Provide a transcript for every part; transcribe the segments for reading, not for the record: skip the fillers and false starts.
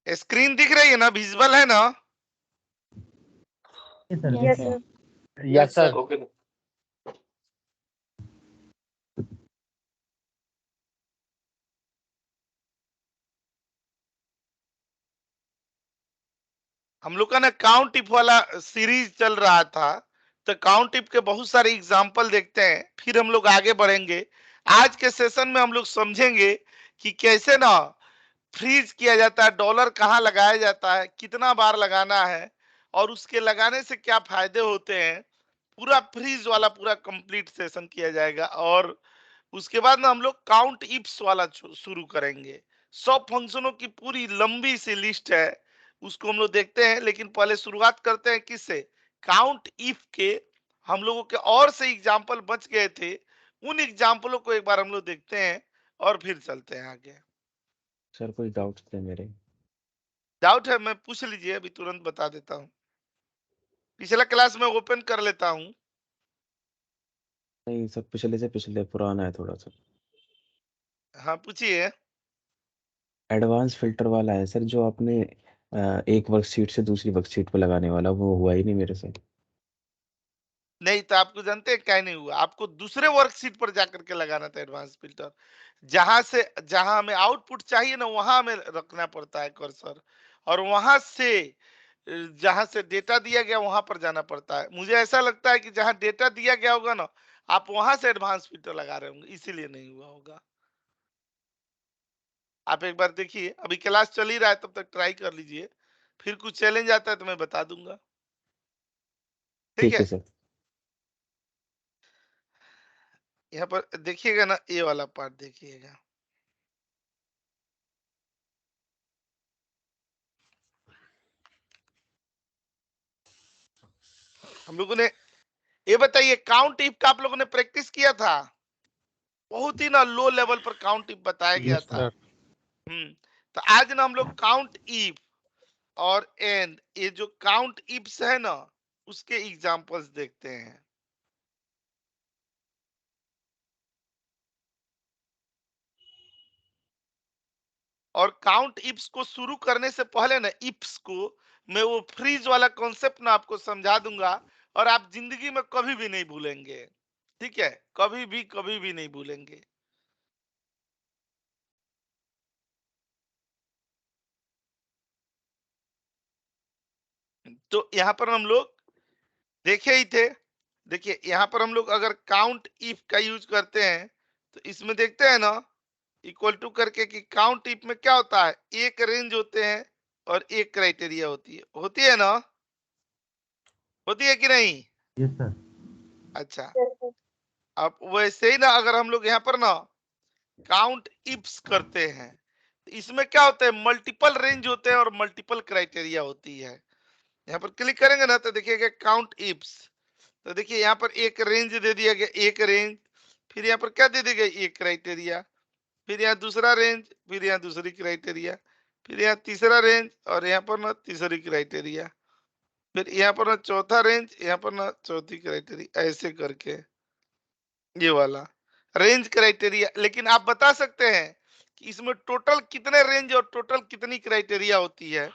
Screen दिख रही है ना, विजुअल है ना? Yes sir. Yes sir. Okay. हम लोग का ना काउंट इफ वाला सीरीज चल रहा था, तो काउंट इफ के बहुत सारे एग्जाम्पल देखते हैं, फिर हम लोग आगे बढ़ेंगे। आज के सेशन में हम लोग समझेंगे कि कैसे ना फ्रीज किया जाता है, डॉलर कहाँ लगाया जाता है, कितना बार लगाना है, और उसके लगाने से क्या फायदे होते हैं। पूरा फ्रीज वाला पूरा कंप्लीट सेशन किया जाएगा। और उसके बाद ना हम लोग काउंट इफ्स वाला शुरू करेंगे। 100 फंक्शनों की पूरी लंबी सी लिस्ट है, उसको हम लोग देखते हैं। लेकिन पहले शुरुआत करते हैं किससे? काउंट इफ के। हम लोगों के और से एग्जाम्पल बच गए थे, उन एग्जाम्पलों को एक बार हम लोग देखते हैं और फिर चलते हैं आगे। सर कोई डाउट्स थे मेरे? डाउट है? मैं पूछ लीजिए, अभी तुरंत बता देता हूँ। पिछला क्लास में ओपन कर लेता हूँ। नहीं सर, पिछले से पिछले पुराना है थोड़ा सा। हाँ पूछिए। एडवांस फिल्टर वाला है सर, जो आपने एक वर्कशीट से दूसरी वर्कशीट पे लगाने वाला, वो हुआ ही नहीं मेरे से। नहीं तो आपको जानते हैं क्या नहीं हुआ? आपको दूसरे वर्कशीट पर जाकर के लगाना था एडवांस फिल्टर। जहां हमें आउटपुट चाहिए ना, वहां हमें रखना पड़ता है कर्सर, और वहां से जहां से डेटा दिया गया वहां पर जाना पड़ता है। मुझे ऐसा लगता है कि जहां डेटा दिया गया होगा ना, आप वहां से एडवांस फिल्टर लगा रहे होंगे, इसीलिए नहीं हुआ होगा। आप एक बार देखिए, अभी क्लास चल ही रहा है, तब तक ट्राई कर लीजिए। फिर कुछ चैलेंज आता है तो मैं बता दूंगा। ठीक ठीक है। है सर। यहाँ पर देखिएगा ना, ये वाला पार्ट देखिएगा। हम लोगों ने, ये बताइए, काउंट इफ का आप लोगों ने प्रैक्टिस किया था? बहुत ही ना लो लेवल पर काउंट इफ बताया गया था। तो आज ना हम लोग काउंट इफ और एंड, ये जो काउंट इफ्स है ना, उसके एग्जांपल्स देखते हैं। और काउंट इफ्स को शुरू करने से पहले ना, इफ्स को मैं वो फ्रीज वाला कॉन्सेप्ट ना आपको समझा दूंगा, और आप जिंदगी में कभी भी नहीं भूलेंगे। ठीक है, कभी भी नहीं भूलेंगे। तो यहाँ पर हम लोग देखे ही थे। देखिए यहाँ पर हम लोग अगर काउंट इफ का यूज करते हैं, तो इसमें देखते हैं ना, इक्वल टू करके कि काउंट इफ में क्या होता है, एक रेंज होते हैं और एक क्राइटेरिया होती है ना, होती है कि नहीं? Yes sir. अच्छा, अब वैसे ही ना अगर हम लोग यहाँ पर ना काउंट इफ्स करते हैं, तो इसमें क्या होता है, मल्टीपल रेंज होते हैं और मल्टीपल क्राइटेरिया होती है। यहाँ पर क्लिक करेंगे ना, तो देखिएगा काउंट इफ्स। तो देखिए यहाँ पर एक रेंज दे दिया गया, एक रेंज, फिर यहाँ पर क्या दे दिया गया, एक क्राइटेरिया, फिर यहाँ दूसरा रेंज, फिर यहाँ दूसरी क्राइटेरिया, फिर यहाँ तीसरा रेंज, और यहाँ पर ना तीसरी क्राइटेरिया, फिर यहाँ पर ना चौथा रेंज, यहाँ पर ना चौथी क्राइटेरिया, ऐसे करके ये वाला रेंज क्राइटेरिया। लेकिन आप बता सकते हैं कि इसमें टोटल कितने रेंज और टोटल कितनी क्राइटेरिया होती है?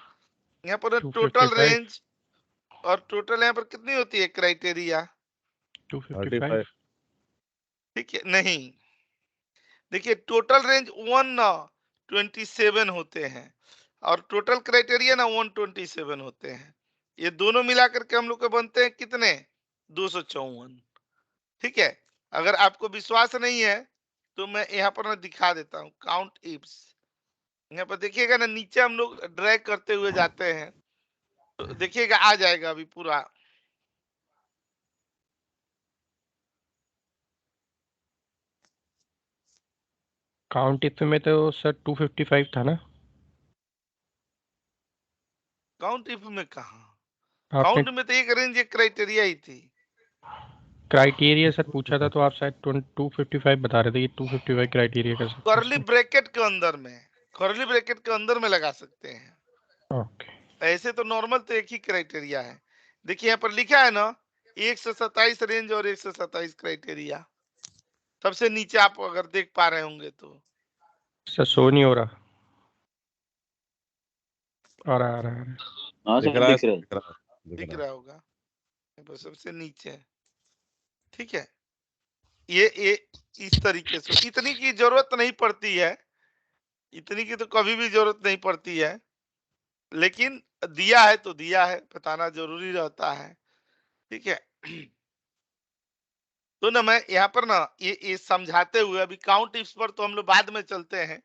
यहाँ पर टोटल 255 रेंज और टोटल यहाँ पर कितनी होती है क्राइटेरिया? 255 ठीक है, नहीं, देखिए टोटल रेंज 127 होते हैं, और टोटल क्राइटेरिया ना 127 होते हैं। ये दोनों मिलाकर के हम लोग के बनते हैं कितने? 254। ठीक है। अगर आपको विश्वास नहीं है, तो मैं यहाँ पर ना दिखा देता हूँ काउंट इफ्स। यहाँ पर देखिएगा ना, नीचे हम लोग ड्रैग करते हुए जाते हैं, तो देखिएगा आ जाएगा अभी पूरा। काउंट इफ में तो सर 255 था ना? काउंट इफ में कहा? आपने काउंट में तो एक रेंज एक क्राइटेरिया ही थी। क्राइटेरिया सर पूछा था, तो आप शायद 255 बता रहे थे कि 255 क्राइटेरिया कर सकते कर्ली हैं। ब्रैकेट के अंदर में, कर्ली ब्रैकेट के अंदर में लगा सकते हैं। ओके। ऐसे तो नॉर्मल तो एक ही क्राइटेरिया है। देखिए यहाँ पर लिखा है ना, 127 रेंज और 127 क्राइटेरिया। सबसे नीचे आप अगर देख पा रहे होंगे तो सर शो नहीं हो रहा। आ रहा है हाँ दिख सर रहा है, दिख रहा है। दिख रहा है, दिख दिख रहा रहा होगा, बस सबसे नीचे है। ठीक है, ये इस तरीके से, इतनी की जरूरत नहीं पड़ती है, इतनी की तो कभी भी जरूरत नहीं पड़ती है, लेकिन दिया है तो दिया है, बताना जरूरी रहता है। ठीक है, तो ना मैं यहाँ पर ना ये समझाते हुए, अभी काउंट इफ्स पर तो हम लोग बाद में चलते हैं।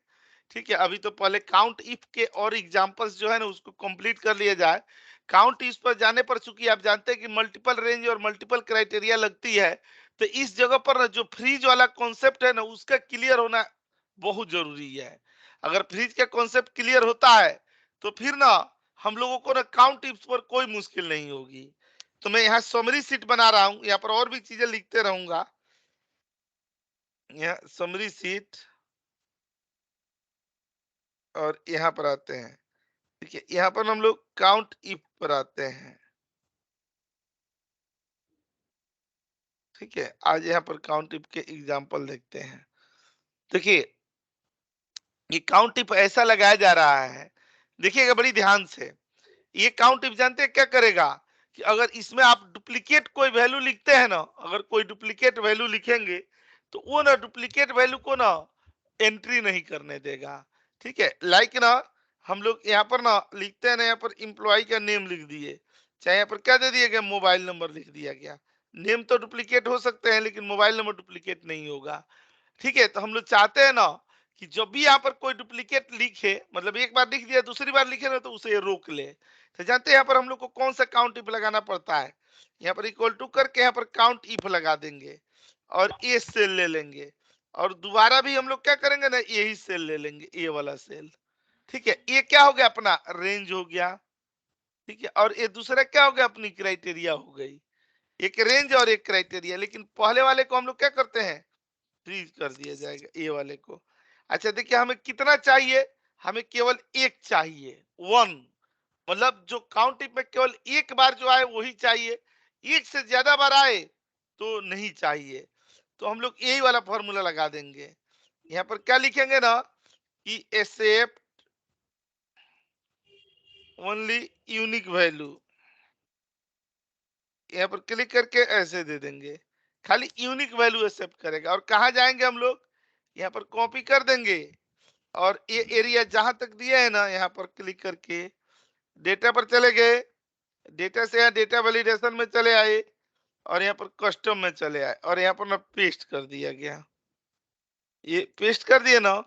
ठीक है, अभी तो पहले काउंट इफ के और एग्जांपल्स जो है ना उसको कंप्लीट कर लिया जाए। काउंट इफ पर जाने पर चूंकि आप जानते हैं कि मल्टीपल रेंज और मल्टीपल क्राइटेरिया लगती है, तो इस जगह पर ना जो फ्रीज वाला कॉन्सेप्ट है ना उसका क्लियर होना बहुत जरूरी है। अगर फ्रीज का कॉन्सेप्ट क्लियर होता है तो फिर ना हम लोगों को ना काउंट इफ्स पर कोई मुश्किल नहीं होगी। तो मैं यहाँ समरी सीट बना रहा हूँ, यहाँ पर और भी चीजें लिखते रहूंगा। यहाँ समरी सीट, और यहाँ पर आते हैं। ठीक है, यहाँ पर हम लोग काउंट इफ पर आते हैं। ठीक है, आज यहाँ पर काउंट इफ के एग्जांपल देखते हैं। देखिए, ये काउंट इफ ऐसा लगाया जा रहा है, देखिएगा बड़ी ध्यान से। ये काउंट इफ जानते हैं क्या करेगा कि अगर इसमें आप डुप्लीकेट कोई वैल्यू लिखते हैं ना, अगर कोई डुप्लीकेट वैल्यू लिखेंगे तो वो ना डुप्लीकेट वैल्यू को ना एंट्री नहीं करने देगा। ठीक है, लाइक ना हम लोग यहाँ पर ना लिखते हैं ना, यहाँ पर इम्प्लॉय का नेम लिख दिए, चाहे यहाँ पर क्या दे दिया गया, मोबाइल नंबर लिख दिया गया। नेम तो डुप्लीकेट हो सकते हैं लेकिन मोबाइल नंबर डुप्लीकेट नहीं होगा। ठीक है, तो हम लोग चाहते हैं ना कि जब भी यहाँ पर कोई डुप्लीकेट लिखे, मतलब एक बार लिख दिया दूसरी बार लिखे ना तो उसे रोक ले। तो जानते हैं यहाँ पर हम लोग को कौन सा काउंट इफ लगाना पड़ता है, यहाँ पर इक्वल टू करके यहाँ पर काउंट इफ लगा देंगे और ये सेल ले लेंगे, और दोबारा भी हम लोग क्या करेंगे ना, यही सेल ले लेंगे, ये वाला सेल। ठीक है, ये क्या हो गया, अपना रेंज हो गया। ठीक है, और ये दूसरा क्या हो गया, अपनी क्राइटेरिया हो गई। एक रेंज और एक क्राइटेरिया, लेकिन पहले वाले को हम लोग क्या करते हैं, फ्रीज कर दिया जाएगा ये वाले को। अच्छा देखिए, हमें कितना चाहिए, हमें केवल एक चाहिए, वन, मतलब जो काउंट में केवल एक बार जो आए वही चाहिए, एक से ज्यादा बार आए तो नहीं चाहिए। तो हम लोग यही वाला फॉर्मूला लगा देंगे। यहाँ पर क्या लिखेंगे ना कि एक्सेप्ट ओनली यूनिक वैल्यू, यहाँ पर क्लिक करके ऐसे दे देंगे, खाली यूनिक वैल्यू एक्सेप्ट करेगा। और कहाँ जाएंगे हम लोग, यहाँ पर कॉपी कर देंगे, और ये एरिया जहां तक दिया है ना, यहाँ पर क्लिक करके डेटा पर चले गए, डेटा से यहाँ डेटा वैलिडेशन में चले आए, और यहाँ पर कस्टम में चले आए, और यहाँ पर ना पेस्ट कर दिया गया, ये पेस्ट कर दिए ना।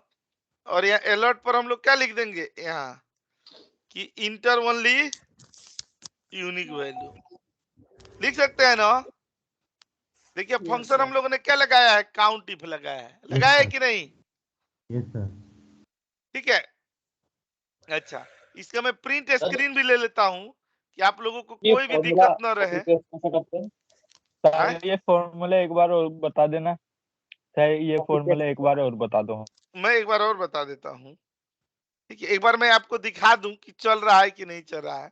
और यहाँ अलर्ट पर हम लोग क्या लिख देंगे, यहाँ कि इंटर ओनली यूनिक वैल्यू लिख सकते हैं ना। देखिए फंक्शन हम लोगों ने क्या लगाया है, काउंट इफ लगाया है, लगाया है कि नहीं। Yes sir. ठीक है, अच्छा इसका मैं प्रिंट स्क्रीन भी ले लेता हूं कि आप लोगों को ये कोई भी फॉर्मूला दिक्कत न रहे। कैसे करते हैं? आए? सर ये फॉर्मूला एक बार और बता देना सर, ये फॉर्मूला एक बार और बता दो। मैं एक बार और बता देता हूँ। ठीक है, एक बार मैं आपको दिखा दूं कि चल रहा है कि नहीं चल रहा है।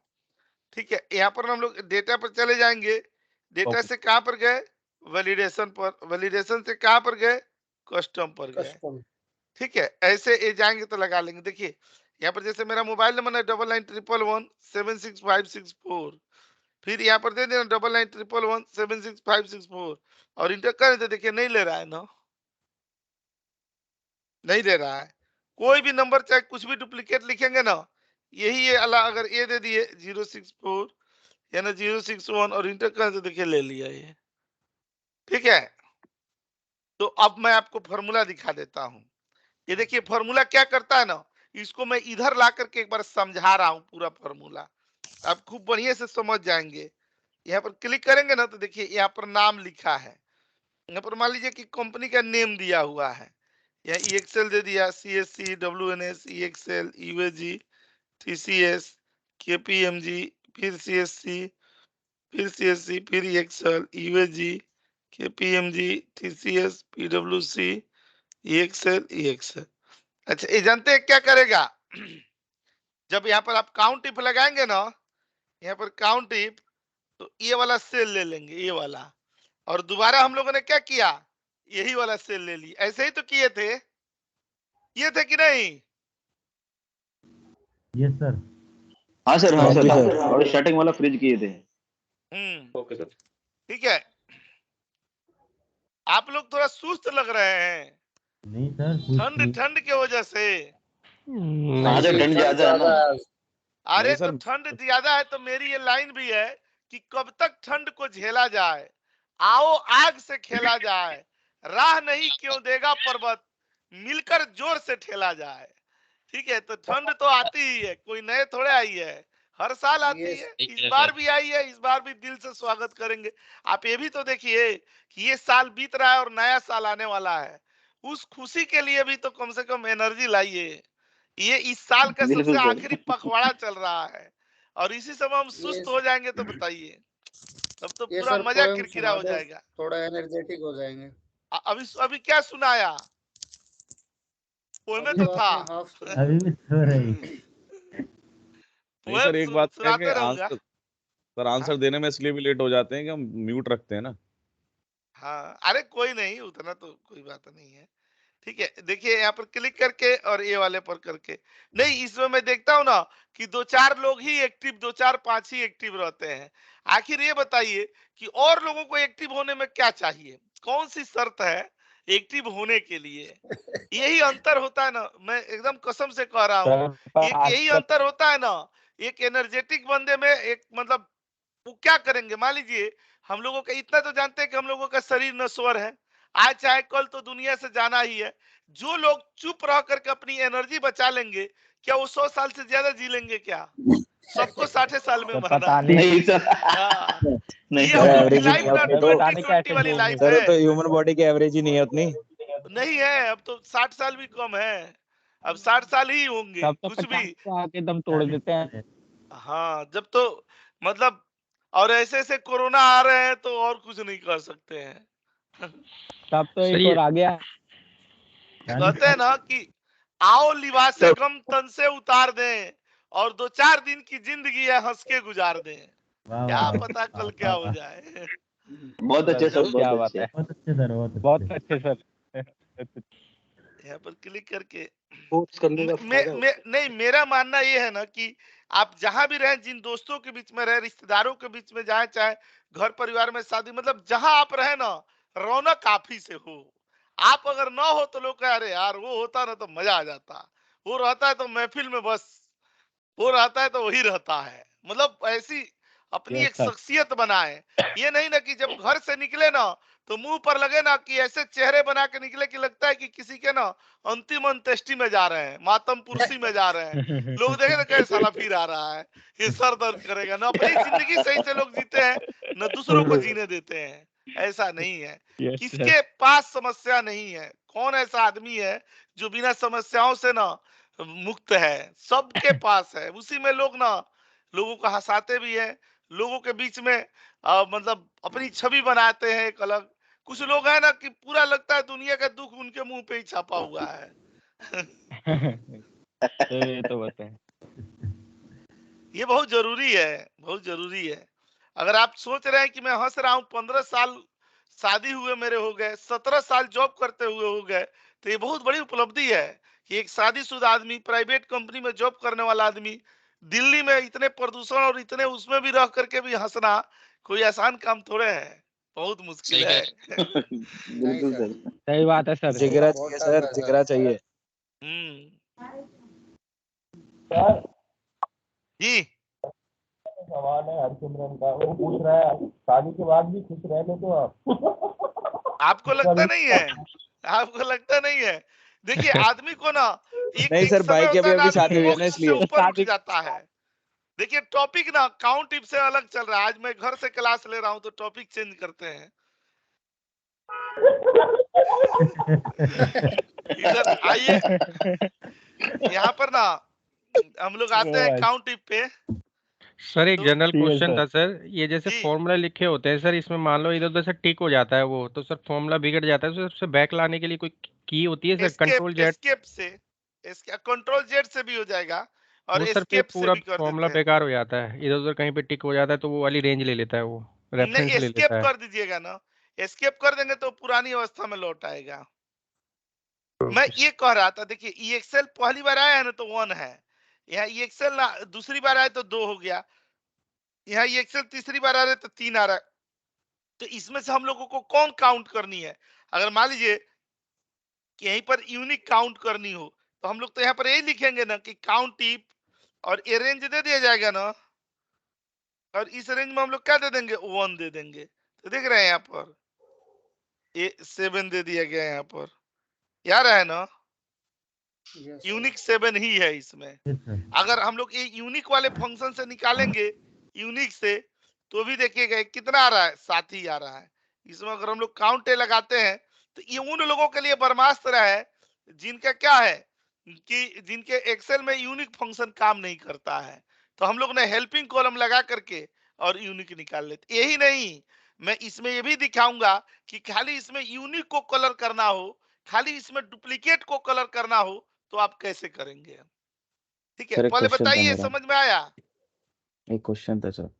ठीक है, यहाँ पर हम लोग डेटा पर चले जाएंगे, डेटा ओके। से कहां पर गए, वैलिडेशन पर, वैलिडेशन से कहां पर गए, कस्टम पर गए। कस्टम। ठीक है, ऐसे ये जाएंगे तो लगा लेंगे। देखिए यहाँ पर जैसे मेरा मोबाइल नंबर है 9911176564, फिर यहाँ पर दे देना 9911176564, और इंटर करें तो देखिए नहीं ले रहा है ना, नहीं दे रहा है। कोई भी नंबर चाहे कुछ भी डुप्लीकेट लिखेंगे ना, यही ये अला अगर ये दे दिए 064 या ना 061 और इंटर करें तो देखिए ले लिया ये। ठीक है, तो अब मैं आपको फॉर्मूला दिखा देता हूं। ये देखिए फॉर्मूला क्या करता है ना, इसको मैं इधर ला करके एक बार समझा रहा हूं, पूरा फॉर्मूला आप खूब बढ़िया से समझ जाएंगे। यहाँ पर क्लिक करेंगे ना तो देखिए यहाँ पर नाम लिखा है, यहाँ पर मान लीजिए कि कंपनी का नेम दिया हुआ है, यहाँ EXL दे दिया, CSC, WNS, EXL, UAG, TCS, KPMG, फिर CSC, फिर CSC, फिर EXL, UAG, KPMG, TCS, PWC, EXL, EXL। अच्छा ये जानते हैं क्या करेगा, जब यहाँ पर आप काउंट इफ लगाएंगे ना, यहाँ पर काउंट इफ, तो ये वाला सेल ले लेंगे, ये वाला, और दोबारा हम लोगों ने क्या किया, यही वाला सेल ले ली। ऐसे ही तो किए थे, कि नहीं। Yes sir. हाँ सर हाँ जी सर। और स्टार्टिंग वाला फ्रिज किए थे। Okay sir. ठीक है, आप लोग थोड़ा सुस्त लग रहे हैं नहीं सर, ठंड की वजह से। हाँ नहीं सर, सर। ठंड ज्यादा है ना। अरे नहीं तो सर, ठंड ज्यादा है तो मेरी ये लाइन भी है कि कब तक ठंड को झेला जाए, आओ आग से खेला जाए, राह नहीं क्यों देगा पर्वत, मिलकर जोर से ठेला जाए। ठीक है, तो ठंड तो आती ही है, कोई नए थोड़े आई है, हर साल आती है, इस बार भी आई है, इस बार भी दिल से स्वागत करेंगे। आप ये भी तो देखिए कि ये साल बीत रहा है और नया साल आने वाला है, उस खुशी के लिए भी तो कम से कम एनर्जी लाइए। ये इस साल का सबसे बिल्कुल सर। आखिरी पखवाड़ा चल रहा है और इसी समय हम सुस्त हो जाएंगे तो बताइए, तब तो ये पूरा सर मजा पोएम किरकिरा सुना हो दे, जाएगा। थोड़ा एनर्जेटिक हो जाएंगे। अभी अभी क्या सुनाया, पोएम अभी तो तो था। आपने हाफ सुना। अभी भी सो रही। नहीं सर, एक बात है कि सुनाते रहूंगा। आंसर देने में इसलिए भी लेट हो जाते हैं कि हम म्यूट रखते हैं ना। हाँ, अरे कोई नहीं, उतना तो कोई बात नहीं है। ठीक है, देखिए यहाँ पर क्लिक करके और ये वाले पर करके, नहीं इसमें मैं देखता हूँ ना कि 2-4 लोग ही एक्टिव, 2-4-5 ही एक्टिव रहते हैं। आखिर ये बताइए कि और लोगों को एक्टिव होने में क्या चाहिए, कौन सी शर्त है एक्टिव होने के लिए? यही अंतर होता है ना, मैं एकदम कसम से कह रहा हूँ, सर एक यही अंतर होता है ना। एक एनर्जेटिक बंदे में एक मतलब वो क्या करेंगे, मान लीजिए हम लोगों का इतना तो जानते हैं कि हम लोगों का शरीर नश्वर है, आज चाहे कल तो दुनिया से जाना ही है। जो लोग चुप रह करके अपनी एनर्जी बचा लेंगे, क्या वो 100 साल से ज्यादा जी लेंगे क्या? सबको 60 साल में मरना पता है। नहीं। नहीं सर, हाँ, नहीं ये सर हम सर। लोग की एवरेजिंग लाइफ नहीं ना होती तो, 20-20 वाली लाइफ सर है। तो ह्यूमन बॉडी की एवरेज ही नहीं है उतनी। नहीं है, अब तो 60 साल भी कम है, अब 60 साल ही होंगे तब तो कुछ 50 भी। को आके दम तोड़ देते हैं। हाँ, जब तो मतलब, और ऐसे ऐसे कोरोना आ रहे हैं तो और कुछ नहीं कर सकते हैं। तब तो सर एक ये और आ गया। कहते हैं ना कि आओ लिबासे गम तन से उतार दें और 2-4 दिन की जिंदगी है हंस के गुजार दें, वाह क्या वाह पता कल क्या हो जाए। बहुत अच्छे सर, क्या बहुत बात अच्छे। है, बहुत अच्छे सर, बहुत बहुत अच्छे। अच्छे सर। यहाँ पर क्लिक करके पोस्ट करने का फायदा होता है। नहीं, मेरा मानना ये है ना कि आप जहां भी रहें, जिन दोस्तों के बीच में रहे, रिश्तेदारों के बीच में जाए, चाहे घर परिवार में शादी, मतलब जहां आप रहे ना, रौनक आप ही से हो। आप अगर ना हो तो लोग कहे अरे यार वो होता ना तो मजा आ जाता, वो रहता है तो महफिल में बस वो रहता है तो वही रहता है, मतलब ऐसी अपनी यस एक सर। शख्सियत बनाए। ये नहीं ना कि जब घर से निकले ना तो मुंह पर लगे ना कि ऐसे चेहरे बना के निकले कि लगता है कि किसी के ना अंतिम अंत्येष्टि में जा रहे हैं, मातम पुरसी में जा रहे हैं। लोग देखे तो कहे साला फिर आ रहा है, ये सर दर्द करेगा ना, अपनी जिंदगी सही से लोग जीते हैं न दूसरों को जीने देते हैं। ऐसा नहीं है, यस सर। किसके पास समस्या नहीं है, कौन ऐसा आदमी है जो बिना समस्याओं से ना मुक्त है? सबके पास है, उसी में लोग ना लोगों को हंसाते भी हैं, लोगों के बीच में मतलब अपनी छवि बनाते हैं एक अलग। कुछ लोग हैं ना कि पूरा लगता है दुनिया का दुख उनके मुंह पे ही छापा हुआ है। तो ये तो बताएं। ये बहुत जरूरी है, बहुत जरूरी है। अगर आप सोच रहे हैं कि मैं हंस रहा हूँ, 15 साल शादी हुए मेरे हो गए, 17 साल जॉब करते हुए हो गए, तो ये बहुत बड़ी उपलब्धि है कि एक शादीशुदा आदमी, प्राइवेट कंपनी में जॉब करने वाला आदमी, दिल्ली में इतने प्रदूषण और इतने उसमें भी रह करके भी हंसना कोई आसान काम थोड़े है, बहुत मुश्किल है। बिल्कुल सर। सही बात है सर। जिगरा चाहिए सर, जिगरा चाहिए। जी, सवाल है हरसिमरन का, वो पूछ रहा है शादी के बाद भी खुश रह लो तो आप। आपको लगता नहीं है? आपको लगता नहीं है? देखिए आदमी को ना नहीं एक सर, समय भाई की होता है अभी ना, अभी आदमी शादी हुई है ना, मोक्ष से इसलिए। ऊपर उठ जाता है। देखिए टॉपिक ना काउंट इफ से अलग चल रहा है, आज मैं घर से क्लास ले रहा हूं तो टॉपिक चेंज करते हैं। इधर आइए, यहाँ पर ना हम लोग आते हैं काउंट इफ पे। सर एक तो जनरल ठीक है क्वेश्चन सर। था सर, ये जैसे जी, फॉर्मूला लिखे होते हैं सर, इसमें मान लो इधर उधर से टिक हो जाता है वो, तो सर फॉर्मूला बिगड़ जाता है, तो सबसे बैक लाने के लिए कोई की होती है सर? Control Z. एस्केप से, कंट्रोल जेड से भी हो जाएगा और वो सर फिर एस्केप से पूरा भी कर फॉर्मूला देते हैं। बेकार हो जाता है, इधर उधर कहीं पे टिक हो जाता है तो वो वाली रेंज ले लेता है, वो नहीं, रेफरेंस ले एस्केप लेता है। कर दीजिएगा ना, एस्केप कर देंगे तो पुरानी अवस्था में लौट आएगा। मैं ये कह रहा था, देखिए EXL पहली बार आया है ना तो 1 है, यहाँ ये एक्सेल ना दूसरी बार आए तो 2 हो गया, यहाँ ये एक्सेल तीसरी बार आ रहा है तो 3 आ रहा है। तो इसमें से हम लोगों को कौन काउंट करनी है? अगर मान लीजिए कि यहीं पर यूनिक काउंट करनी हो तो हम लोग तो यहाँ पर यही लिखेंगे ना कि काउंट टिप, और ये रेंज दे दिया जाएगा ना, और इस रेंज में हम लोग क्या दे देंगे? 1 दे देंगे। तो देख रहे हैं यहाँ पर ये 7 दे दिया गया यहाँ पर, याद है ना, यस यूनिक 7 ही है इसमें। Yes sir. अगर हम लोग ये यूनिक वाले फंक्शन से निकालेंगे यूनिक से, तो भी देखिएगा ये कितना आ रहा है? 7 ही आ रहा है। इसमें अगर हम लोग काउंट लगाते हैं तो ये उन लोगों के लिए ब्रह्मास्त्र है जिनका क्या है कि जिनके एक्सेल में यूनिक फंक्शन काम नहीं करता है। तो हम लोग ने हेल्पिंग कॉलम लगा करके और यूनिक निकाल लेते। यही नहीं, मैं इसमें ये भी दिखाऊंगा कि खाली इसमें यूनिक को कलर करना हो, खाली इसमें डुप्लीकेट को कलर करना हो, तो आप कैसे करेंगे? ठीक है, सर एक पहले क्वेश्चन था बताइए, मेरा, समझ में आया? एक क्वेश्चन था सर।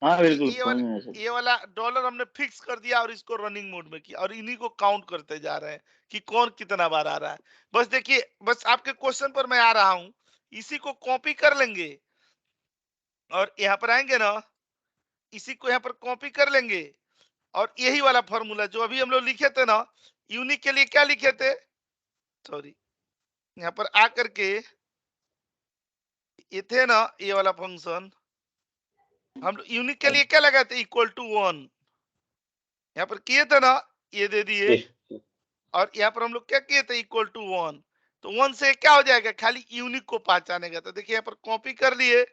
हाँ बिल्कुल ये समझ में आया सर। ये वाला डॉलर हमने फिक्स कर दिया और इसको रनिंग मोड में किया और इन्हीं को काउंट करते जा रहे हैं कि कौन कितना बार आ रहा है। बस देखिए, बस आपके क्वेश्चन पर मैं आ रहा हूं, इसी को कॉपी कर लेंगे और यहाँ पर आएंगे ना, इसी को यहाँ पर कॉपी कर लेंगे और यही वाला फॉर्मूला जो अभी हम लोग लिखे थे ना, यूनिक के लिए क्या लिखे थे, सॉरी, यहाँ पर आकर के ये थे ना, ये वाला फंक्शन हम लोग यूनिक के लिए क्या लगाए थे? इक्वल टू 1 यहाँ पर किए थे ना, ये दे दिए, और यहाँ पर हम लोग क्या किए थे? Equal to 1। तो 1 से क्या हो जाएगा? खाली यूनिक को पहचानेगा। तो देखिए यहाँ पर कॉपी कर लिए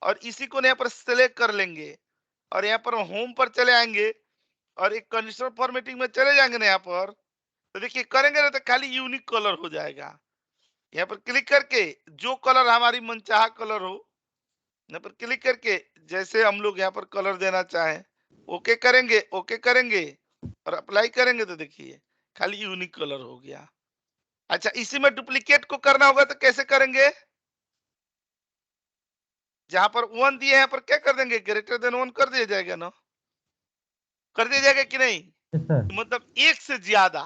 और इसी को यहाँ पर सिलेक्ट कर लेंगे और यहाँ पर होम पर चले आएंगे और एक कंडीशनल फॉर्मेटिंग में चले जाएंगे ना यहाँ पर, तो देखिए करेंगे ना तो खाली यूनिक कलर हो जाएगा। यहाँ पर क्लिक करके जो कलर हमारी मनचाहा कलर हो, यहाँ पर क्लिक करके जैसे हम लोग यहाँ पर कलर देना चाहें ओके करेंगे, ओके करेंगे और अप्लाई करेंगे, तो देखिए खाली यूनिक कलर हो गया। अच्छा, इसी में डुप्लीकेट को करना होगा तो कैसे करेंगे? जहां पर 1 दिए यहाँ पर क्या कर देंगे? ग्रेटर देन 1 कर दिया जाएगा ना, कर दिया जाएगा कि नहीं? Yes sir. मतलब 1 से ज्यादा।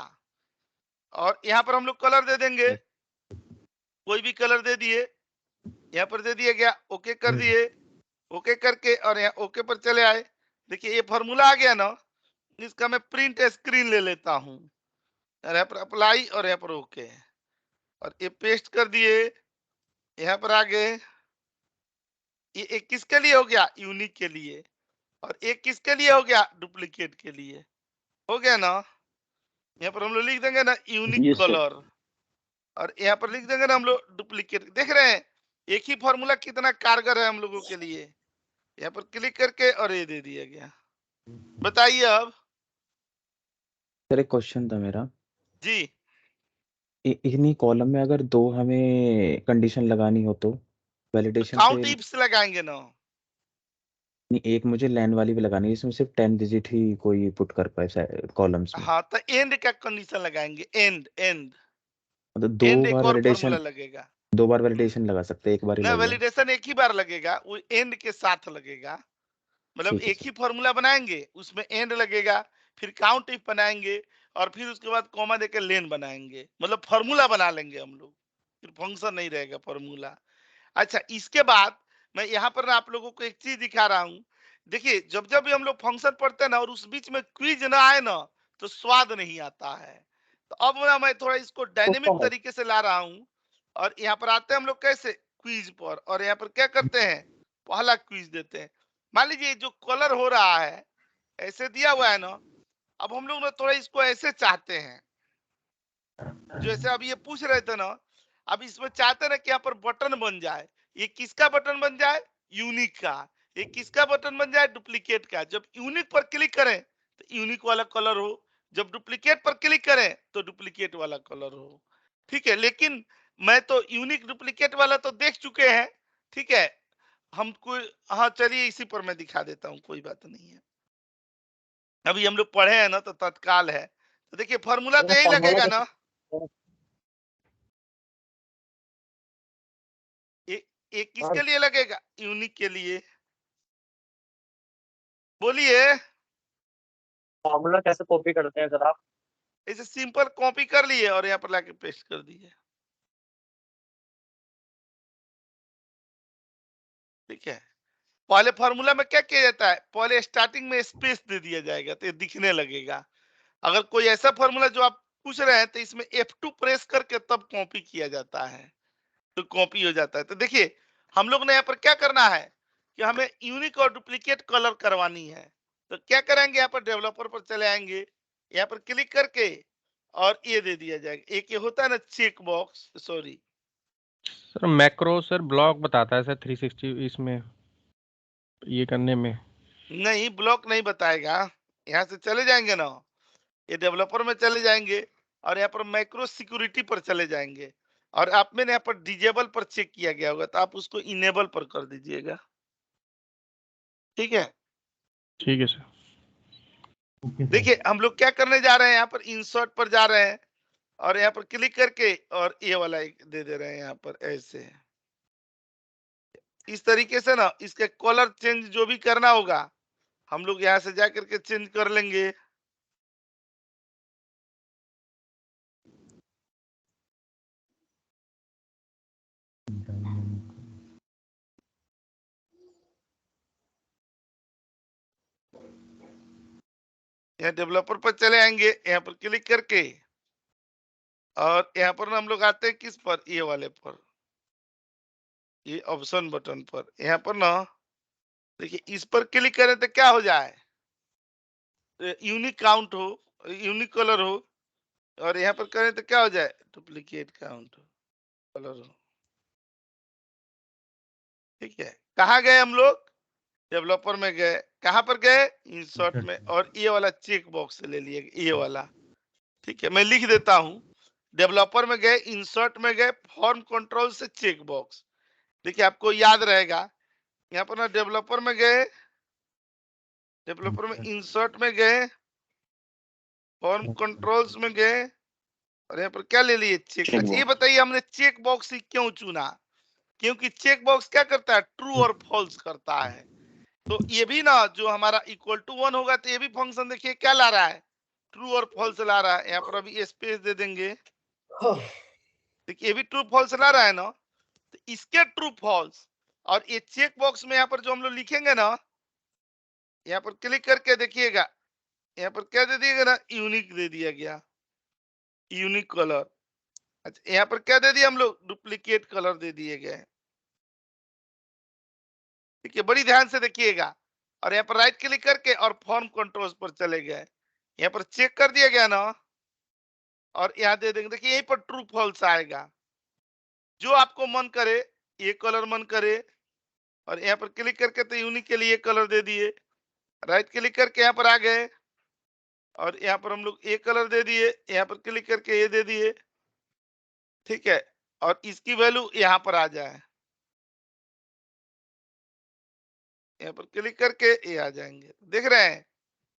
और यहाँ पर हम लोग कलर दे देंगे, कोई भी कलर दे दिए, यहाँ पर दे दिया गया, ओके कर दिए, ओके करके और यहाँ ओके पर चले आए। देखिए ये फॉर्मूला आ गया ना, इसका मैं प्रिंट स्क्रीन ले लेता हूँ, यहाँ पर अप्लाई और यहाँ पर ओके, और ये पेस्ट कर दिए, यहाँ पर आ गए। ये एक किसके लिए हो गया? यूनिक के लिए, और एक किसके लिए हो गया? डुप्लीकेट के लिए। हो गया ना? यहाँ पर हम लोग लिख देंगे ना यूनिक यस सर। कलर, और यहाँ पर लिख देंगे ना हम लोग डुप्लीकेट। देख रहे हैं एक ही फॉर्मूला कितना कारगर है हम लोगों के लिए। यहाँ पर क्लिक करके और ये दे दिया गया। बताइए अब सर एक क्वेश्चन था मेरा, जी। इन्हीं कॉलम में अगर 2 हमें कंडीशन लगानी हो तो वैलिडेशन काउंट से इफ्स लगाएंगे ना, नहीं, एक मुझे लैन वाली भी लगानी है जिसमें सिर्फ 10 डिजिट ही कोई पुट कर पाए कॉलम्स में। हाँ, तो एंड का कंडीशन लगाएंगे, एंड एंड मतलब 2 एंड एक बार और फॉर्मूला वैलिडेशन, लगेगा 2 बार वैलिडेशन लगा सकते हैं, एक बार ही ना। लगेगा? वैलिडेशन एक ही बार लगेगा, वो एंड के साथ लगेगा। मतलब ठीक है एक सर। ही फॉर्मूला बनाएंगे, उसमें एंड लगेगा, फिर काउंट इफ बनाएंगे और फिर उसके बाद कॉमा देकर लेन बनाएंगे। मतलब फॉर्मूला बना लेंगे हम लोग, फिर फंक्शन नहीं रहेगा, फॉर्मूला। अच्छा, इसके बाद मैं यहाँ पर ना आप लोगों को एक चीज दिखा रहा हूँ। देखिए जब जब भी हम लोग फंक्शन पढ़ते हैं ना और उस बीच में क्विज ना आए ना, तो स्वाद नहीं आता है। तो अब ना मैं थोड़ा इसको डायनेमिक तरीके से ला रहा हूँ, और यहाँ पर आते हैं हम लोग कैसे? क्विज पर, और यहाँ पर क्या करते हैं? पहला क्विज देते हैं। मान लीजिए जो कलर हो रहा है ऐसे दिया हुआ है ना, अब हम लोग ना थोड़ा इसको ऐसे चाहते हैं, जैसे अब ये पूछ रहे थे ना, अब इसमें चाहते ना कि यहाँ पर बटन बन जाए। ये किसका बटन बन जाए? यूनिक का। ये किसका बटन बन जाए? डुप्लीकेट का। जब यूनिक पर क्लिक करें तो यूनिक वाला कलर हो, जब डुप्लीकेट पर क्लिक करें तो डुप्लीकेट वाला कलर हो। ठीक है, लेकिन मैं तो यूनिक डुप्लीकेट वाला तो देख चुके हैं। ठीक है, हमको, हाँ चलिए इसी पर मैं दिखा देता हूँ, कोई बात नहीं है। अभी हम लोग पढ़े हैं ना तो तत्काल है। तो देखिए फॉर्मूला तो यही लगेगा ना, ये किसके लिए लगेगा? यूनिक के लिए। बोलिए। फॉर्मूला कैसे कॉपी करते हैं सर आप? ऐसे सिंपल कॉपी कर लिए और यहाँ पर लाके पेस्ट कर दिए। ठीक है, पहले फार्मूला में क्या किया जाता है, पहले स्टार्टिंग में स्पेस दे दिया जाएगा तो ये दिखने लगेगा। अगर कोई ऐसा फार्मूला जो आप पूछ रहे हैं तो इसमें F2 प्रेस करके तब कॉपी किया जाता है, तो कॉपी हो जाता है। तो देखिए हम लोग ने यहाँ पर क्या करना है कि हमें यूनिक और डुप्लीकेट कलर करवानी है। तो क्या करेंगे, यहाँ पर डेवलपर पर चले आएंगे, यहाँ पर क्लिक करके और ये दे दिया जाएगा। एक ये होता है ना check box, sorry sir macro sir block बताता है सर 360 इसमें ये करने में। नहीं, ब्लॉक नहीं बताएगा। यहाँ से चले जाएंगे ना, ये डेवलपर में चले जाएंगे और यहाँ पर माइक्रो सिक्योरिटी पर चले जाएंगे और आप में यहाँ पर डिजेबल पर चेक किया गया होगा तो आप उसको इनेबल पर कर दीजिएगा। ठीक है, ठीक है सर। Okay sir. देखिए हम लोग क्या करने जा रहे हैं, यहाँ पर इंसर्ट पर जा रहे हैं और यहाँ पर क्लिक करके और ये वाला एक दे दे रहे हैं यहाँ पर ऐसे। इस तरीके से ना इसके कलर चेंज जो भी करना होगा हम लोग यहाँ से जाकर के चेंज कर लेंगे। यहाँ डेवलपर पर चले आएंगे, यहाँ पर क्लिक करके और यहाँ पर ना हम लोग आते हैं किस पर, ये वाले पर, ये ऑप्शन बटन पर। यहाँ पर ना देखिए इस पर क्लिक करें तो क्या हो जाए, यूनिक काउंट हो, यूनिक कलर हो, और यहाँ पर करें तो क्या हो जाए, डुप्लीकेट काउंट हो, कलर हो। ठीक है, कहाँ गए हम लोग, डेवलपर में गए, कहाँ पर गए, इंसर्ट में, और ये वाला चेक बॉक्स ले लिए, ये वाला। ठीक है, मैं लिख देता हूं, डेवलपर में गए, इंसर्ट में गए, फॉर्म कंट्रोल से चेक बॉक्स। देखिए आपको याद रहेगा, यहाँ पर ना डेवलपर में गए, डेवलपर में इंसर्ट में गए, फॉर्म कंट्रोल्स में गए और यहाँ पर क्या ले लिए, चेक। अच्छा ये बताइए हमने चेक बॉक्स ही क्यों चुना, क्योंकि चेक बॉक्स क्या करता है, ट्रू और फॉल्स करता है। तो ये भी ना जो हमारा इक्वल टू 1 होगा तो ये भी फंक्शन देखिए क्या ला रहा है, ट्रू और फॉल्स ला रहा है। यहाँ पर अभी स्पेस दे देंगे, देखिए ये भी ट्रू फॉल्स ला रहा है ना, तो इसके ट्रू फॉल्स और ये चेक बॉक्स में यहाँ पर जो हम लोग लिखेंगे ना, यहाँ पर क्लिक करके देखिएगा, यहाँ पर क्या दे दिएगा ना, यूनिक दे दिया गया, यूनिक कलर। अच्छा यहाँ पर क्या दे दिया हम लोग, डुप्लीकेट कलर दे दिए गए। ठीक है, बड़ी ध्यान से देखिएगा, और यहाँ पर राइट क्लिक करके और फॉर्म कंट्रोल्स पर चले गए, यहाँ पर चेक कर दिया गया ना, और यहाँ दे देंगे, देखिए यहीं पर ट्रू फॉल्स आएगा, जो आपको मन करे, ये कलर मन करे, और यहाँ पर क्लिक करके तो यूनिक के लिए कलर दे दिए, राइट क्लिक करके यहाँ पर आ गए और यहाँ पर हम लोग ये कलर दे दिए, यहाँ पर क्लिक करके ये दे दिए। ठीक है, और इसकी वैल्यू यहाँ पर आ जाए, यहाँ पर क्लिक करके ये आ जाएंगे, देख रहे हैं,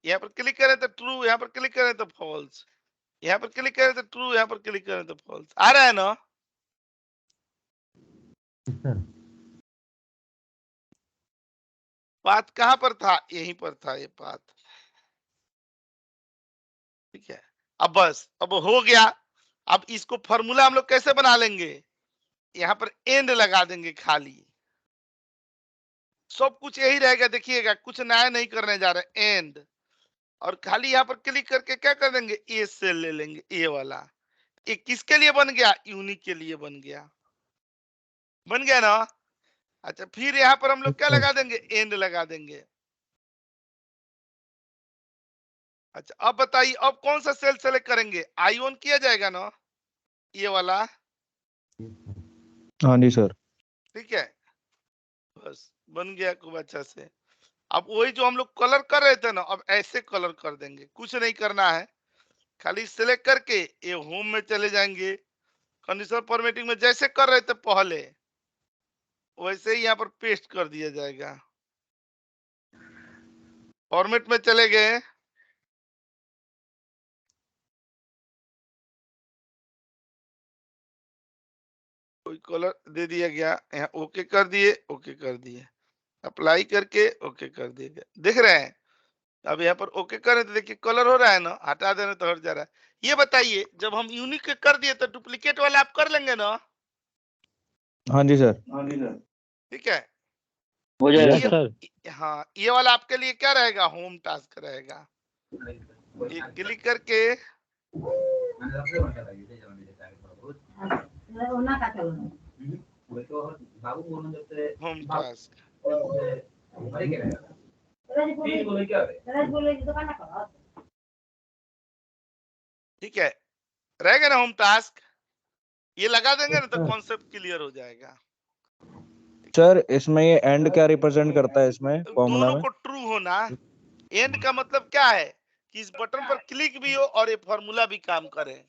यहाँ पर क्लिक करें तो ट्रू, यहाँ पर क्लिक करें तो फॉल्स, यहाँ पर क्लिक करें तो ट्रू, यहाँ पर क्लिक करें तो फॉल्स। आ रहा है ना, बात कहाँ पर था, यहीं पर था ये बात। ठीक है, अब बस अब हो गया। अब इसको फॉर्मूला हम लोग कैसे बना लेंगे, यहाँ पर एंड लगा देंगे खाली, सब कुछ यही रहेगा, देखिएगा कुछ नया नहीं करने जा रहे, एंड, और खाली यहाँ पर क्लिक करके क्या कर देंगे, ये सेल ले लेंगे, ये वाला। ये किसके लिए बन गया, यूनिक के लिए बन गया, बन गया ना। अच्छा फिर यहाँ पर हम लोग क्या लगा देंगे, एंड लगा देंगे। अच्छा अब बताइए अब कौन सा सेल सेलेक्ट करेंगे, I1 किया जाएगा ना, ये वाला। हाँ जी सर। ठीक है, बस बन गया खूब अच्छा से। अब वही जो हम लोग कलर कर रहे थे ना, अब ऐसे कलर कर देंगे, कुछ नहीं करना है, खाली सिलेक्ट करके ये होम में चले जाएंगे, कंडीशनल फॉर्मेटिंग में जैसे कर रहे थे पहले वैसे ही यहाँ पर पेस्ट कर दिया जाएगा। फॉर्मेट में चले गए, कोई कलर दे दिया गया, यहाँ ओके कर दिए, ओके कर दिए, अप्लाई करके ओके कर दिए, देख रहे हैं। अब यहाँ पर ओके करें तो देखिए कलर हो रहा है ना, हटा देने तो हट जा रहा है। ये बताइए जब हम यूनिक कर दिए तो डुप्लीकेट वाला आप कर लेंगे ना। हाँ जी सर। ठीक है, हो जाएगा यस सर। सर। हाँ, ये वाला आपके लिए क्या रहेगा, होम टास्क रहेगा। ये क्लिक करके होम टास्क, ठीक है, रहेगा ना होम टास्क। ये लगा देंगे ना तो कॉन्सेप्ट क्लियर हो जाएगा। सर इसमें ये एंड क्या रिप्रेजेंट करता है इसमें फॉर्मूला दोनों में? को ट्रू होना। एंड का मतलब क्या है कि इस बटन पर क्लिक भी हो और ये फॉर्मूला भी काम करे।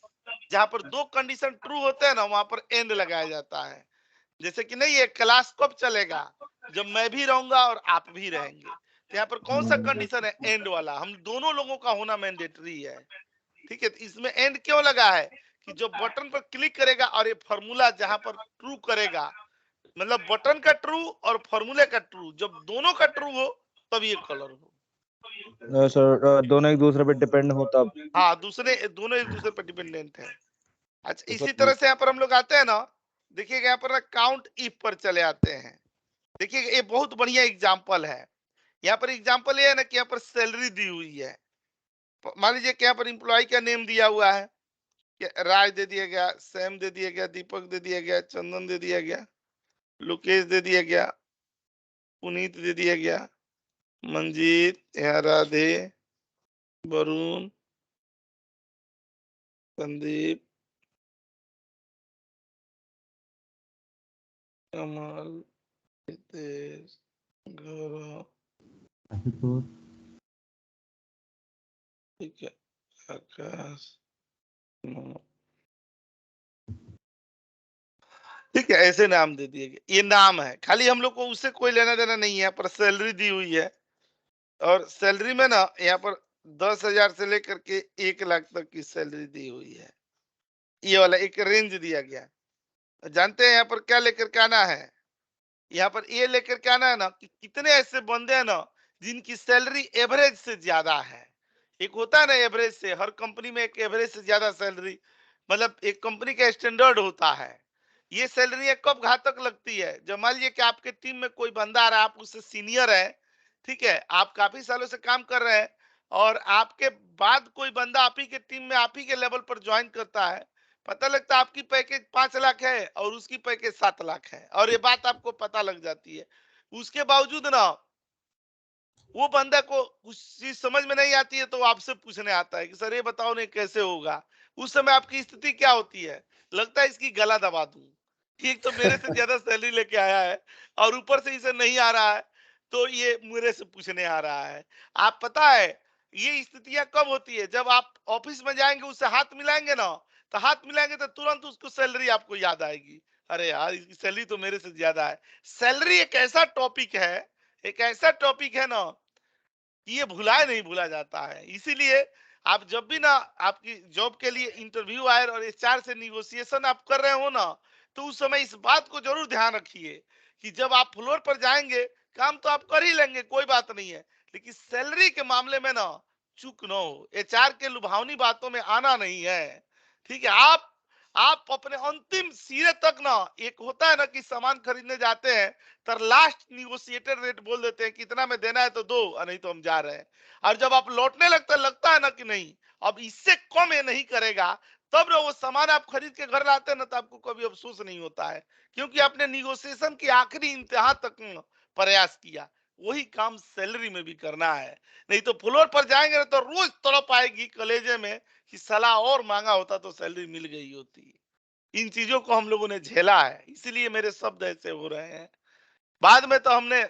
जहां पर दो कंडीशन ट्रू होते हैं ना, वहां पर एंड लगाया जाता है। जैसे कि नहीं, ये क्लास कब चलेगा, जब मैं भी रहूंगा और आप भी रहेंगे। तो यहाँ पर कौन सा कंडीशन है, एंड वाला। हम दोनों लोगों का होना मैंडेटरी है। ठीक है, तो इसमें एंड क्यों लगा है कि जो बटन पर क्लिक करेगा और ये फॉर्मूला जहां पर ट्रू करेगा, मतलब बटन का ट्रू और फॉर्मूले का ट्रू, जब दोनों का ट्रू हो तब ये कलर हो। सर दोनों एक दूसरे पे डिपेंड हो तब। हाँ, दोनों एक दूसरे पर डिपेंडेंट है। अच्छा, तो इसी सर तरह से यहाँ पर हम लोग आते हैं ना, देखिएगा यहाँ पर काउंट इफ पर चले आते हैं। देखिए ये बहुत बढ़िया एग्जाम्पल है। यहाँ पर एग्जाम्पल ये है ना कि यहाँ पर सैलरी दी हुई है। मान लीजिए कि यहाँ पर इंप्लॉय का नेम दिया हुआ है, राज दे दिया गया, सैम दे दिया गया, दीपक दे दिया गया, चंदन दे दिया गया, लोकेश दे दिया गया, पुनीत दे दिया गया, मंजीत, राधे, वरुण, संदीप, कमल, हितेश, गौरव, ठीक है, आकाश, ठीक है, ऐसे नाम दे दिए गए। ये नाम है, खाली हम लोग को उससे कोई लेना देना नहीं है। पर सैलरी दी हुई है, और सैलरी में ना यहाँ पर 10,000 से लेकर के 1 लाख तक की सैलरी दी हुई है। ये वाला एक रेंज दिया गया। जानते हैं यहाँ पर क्या लेकर के आना है, यहाँ पर ये लेकर के आना है ना कि कितने ऐसे बंदे हैं ना जिनकी सैलरी एवरेज से ज्यादा है। एक होता है ना एवरेज से, हर कंपनी में एक एवरेज से ज्यादा सैलरी, मतलब एक कंपनी का स्टैंडर्ड होता है। ये सैलरी कब घातक लगती है, जब मान लीजिए कि आपके टीम में कोई बंदा आ रहा है, आप उससे सीनियर है, ठीक है, आप काफी सालों से काम कर रहे हैं, और आपके बाद कोई बंदा आप ही के टीम में आप ही के लेवल पर ज्वाइन करता है। पता लगता है आपकी पैकेज 5 लाख है और उसकी पैकेज 7 लाख है, और ये बात आपको पता लग जाती है। उसके बावजूद ना वो बंदा को कुछ चीज समझ में नहीं आती है, तो आपसे पूछने आता है कि सर ये बताओ नहीं कैसे होगा। उस समय आपकी स्थिति क्या होती है, लगता है इसकी गला दबा दूं, एक तो मेरे से ज्यादा सैलरी लेके आया है और ऊपर से इसे नहीं आ रहा है, तो ये मेरे से पूछने आ रहा है। आप पता है ये स्थितियां कब होती है, जब आप ऑफिस में जाएंगे, उससे हाथ मिलाएंगे ना, तो हाथ मिलाएंगे तो तुरंत उसको सैलरी आपको याद आएगी, अरे यार इसकी सैलरी तो मेरे से ज्यादा है। सैलरी एक ऐसा टॉपिक है, एक ऐसा टॉपिक है ना, ये भुलाए नहीं भूला जाता है। इसीलिए आप जब भी ना आपकी जॉब के लिए इंटरव्यू आए और एचआर से निगोशिएशन आप कर रहे हो ना, तो उस समय इस बात को जरूर ध्यान रखिए कि जब आप फ्लोर पर जाएंगे, काम तो आप कर ही लेंगे, कोई बात नहीं है, लेकिन सैलरी के मामले में ना चूक न हो, एचआर के लुभावनी बातों में आना नहीं है। ठीक है, आप अपने अंतिम सिरे तक ना, एक होता है ना कि सामान खरीदने जाते हैं तर लास्ट निगोशिएटेड रेट बोल देते हैं, कितना में देना है तो दो, नहीं तो हम जा रहे हैं। और जब आप लौटने लगता है ना कि नहीं अब इससे कम ये नहीं करेगा, तब ना वो सामान आप खरीद के घर लाते हैं ना, तो आपको कभी अफसोस नहीं होता है, क्योंकि आपने निगोशिएशन की आखिरी इंतहा तक प्रयास किया। वही काम सैलरी में भी करना है, नहीं तो फ्लोर पर जाएंगे ना तो रोज तड़प आएगी कलेजे में कि सलाह और मांगा होता तो सैलरी मिल गई होती। इन चीजों को हम लोगों ने झेला है, इसीलिए मेरे शब्द ऐसे हो रहे हैं। बाद में तो हमने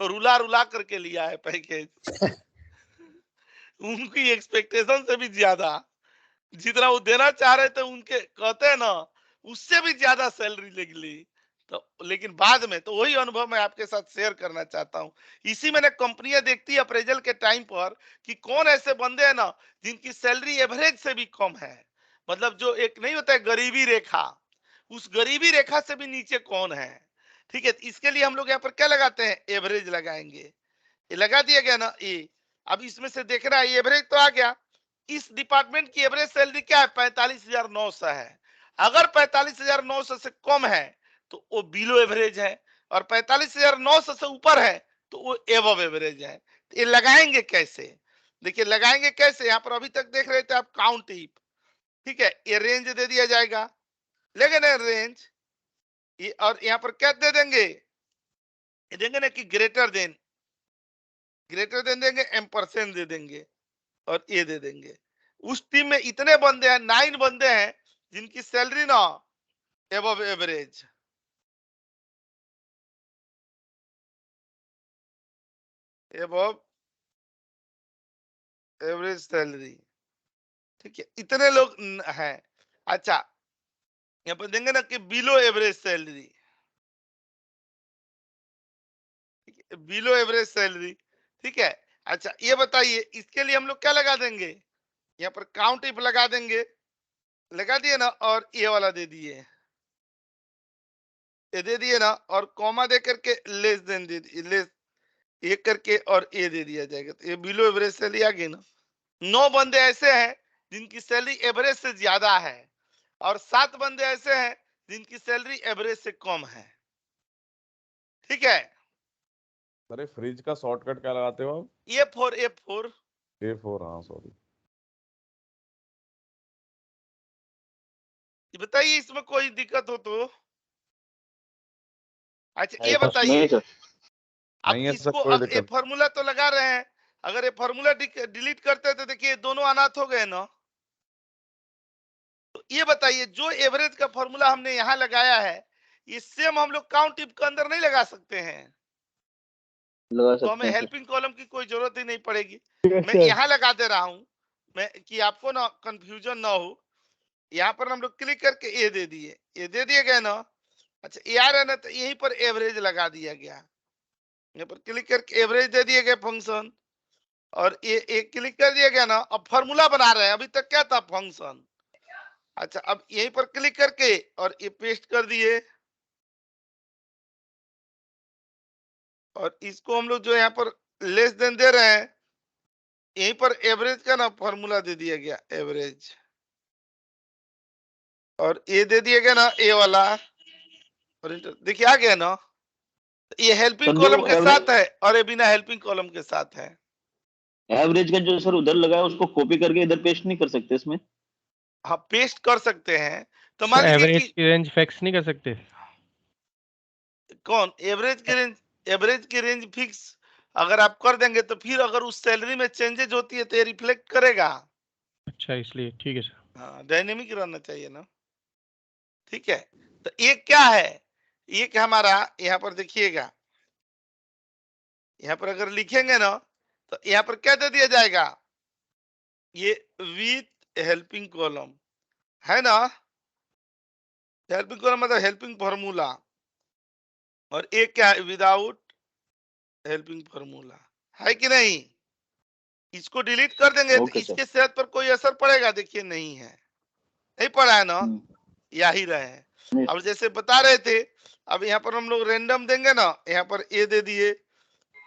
रुला रुला करके लिया है पैकेज उनकी एक्सपेक्टेशन से भी ज्यादा, जितना वो देना चाह रहे थे उनके कहते हैं ना उससे भी ज्यादा सैलरी ले ली। तो लेकिन बाद में तो वही अनुभव मैं आपके साथ शेयर करना चाहता हूँ। इसी मैंने कंपनियां देखती है अप्रेजल के टाइम पर कि कौन ऐसे बंदे हैं ना जिनकी सैलरी एवरेज से भी कम है, मतलब जो एक नहीं होता है गरीबी रेखा, उस गरीबी रेखा से भी नीचे कौन है। ठीक है, इसके लिए हम लोग यहाँ पर क्या लगाते हैं, एवरेज लगाएंगे। ये लगा दिया गया ना ये। अब इसमें से देखना है एवरेज तो आ गया, इस डिपार्टमेंट की एवरेज सैलरी क्या है, 45,900 है। अगर 45,900 से कम है तो वो बिलो एवरेज है, और 45,900 से ऊपर है तो वो एबव एवरेज है। तो ये लगाएंगे कैसे? देखिए लगाएंगे कैसे, यहाँ पर अभी तक देख रहे थे आप काउंट इफ, ठीक है, ये रेंज दे दिया जाएगा, लेकिन रेंज ये, और यहाँ पर क्या दे देंगे, ये देंगे ना कि ग्रेटर देन देंगे, एम्परसेंट दे देंगे, और ये दे देंगे। उस टीम में इतने बंदे हैं, 9 बंदे हैं जिनकी सैलरी ना above average, above average salary, ठीक है, इतने लोग हैं। अच्छा यहाँ पर देंगे ना कि below average salary, below average salary, ठीक है। अच्छा ये बताइए इसके लिए हम लोग क्या लगा देंगे, यहाँ पर काउंट इफ लगा देंगे, लगा दिए ना, और ये वाला दे दिए, ये दे दिए ना, और कॉमा दे करके लेस देन दे दिए, लेस ये करके और ये दे दिया जाएगा, तो ये बिलो एवरेज सैलरी आ गई ना। 9 बंदे ऐसे हैं जिनकी सैलरी एवरेज से ज्यादा है, और 7 बंदे ऐसे हैं जिनकी सैलरी एवरेज से कम है, ठीक है। अरे फ्रिज का शॉर्टकट क्या लगाते हो आप? F4 F4 A4, हाँ सॉरी। बताइए इसमें कोई दिक्कत हो तो। अच्छा ये नहीं बताइए, सर, अब नहीं है सर, इसको कोई अब ये दिक्कत। फॉर्मूला तो लगा रहे हैं, अगर ये फॉर्मूला डिलीट करते तो देखिए दोनों अनाथ हो गए ना। तो ये बताइए जो एवरेज का फॉर्मूला हमने यहाँ लगाया है, ये सेम हम लोग काउंट इफ के अंदर नहीं लगा सकते हैं, लगा तो सकते हमें हैं सर। हेल्पिंग कॉलम की कोई जरूरत ही नहीं पड़ेगी। मैं यहाँ लगा दे रहा हूँ मैं, कि आपको ना कंफ्यूजन ना हो। यहाँ पर हम लोग क्लिक करके ये दे दिए, ये दे दिए गए ना। अच्छा ये आ रहा है ना, तो यहीं पर एवरेज लगा दिया गया, यहाँ पर क्लिक करके एवरेज दे दिए गए फंक्शन, और ये क्लिक कर दिया गया ना। अब फॉर्मूला बना रहे हैं, अभी तक क्या था, फंक्शन। अच्छा अब यहीं पर क्लिक करके और ये पेस्ट कर दिए, और इसको हम लोग जो यहाँ पर लेस देन दे रहे हैं, यहीं पर एवरेज का ना फॉर्मूला दे दिया गया, एवरेज, और ये दे दिया गया ना ये वाला, और देखिए आ गया ना। ये हेल्पिंग सर कॉलम जो के साथ है, और ये बिना हेल्पिंग कॉलम के साथ है। एवरेज का जो सर उधर लगा है उसको कॉपी करके इधर पेस्ट नहीं कर सकते इसमें? हाँ पेस्ट कर सकते हैं। तो मान लीजिए एवरेज कि की रेंज फिक्स नहीं कर सकते? कौन एवरेज की रेंज, एवरेज की रेंज फिक्स अगर आप कर देंगे तो फिर अगर उस सैलरी में चेंजेज होती है तो ये रिफ्लेक्ट करेगा। अच्छा इसलिए ठीक है सर। हाँ डायनेमिक रहना चाहिए ना, ठीक है। तो ये क्या है, ये क्या हमारा यहाँ पर देखिएगा, यहाँ पर अगर लिखेंगे ना तो यहाँ पर क्या दे दिया जाएगा, ये विथ हेल्पिंग कॉलम है ना, हेल्पिंग कॉलम मतलब हेल्पिंग फॉर्मूला, और एक क्या है, विदाउट हेल्पिंग फॉर्मूला, है कि नहीं। इसको डिलीट कर देंगे तो ओके सर। इसके सेहत पर कोई असर पड़ेगा, देखिए नहीं है, नहीं पड़ा है ना, या ही रहे हैं। नहीं अब जैसे बता रहे थे, अब यहाँ पर हम लोग रेंडम देंगे ना, यहाँ पर ए दे दिए,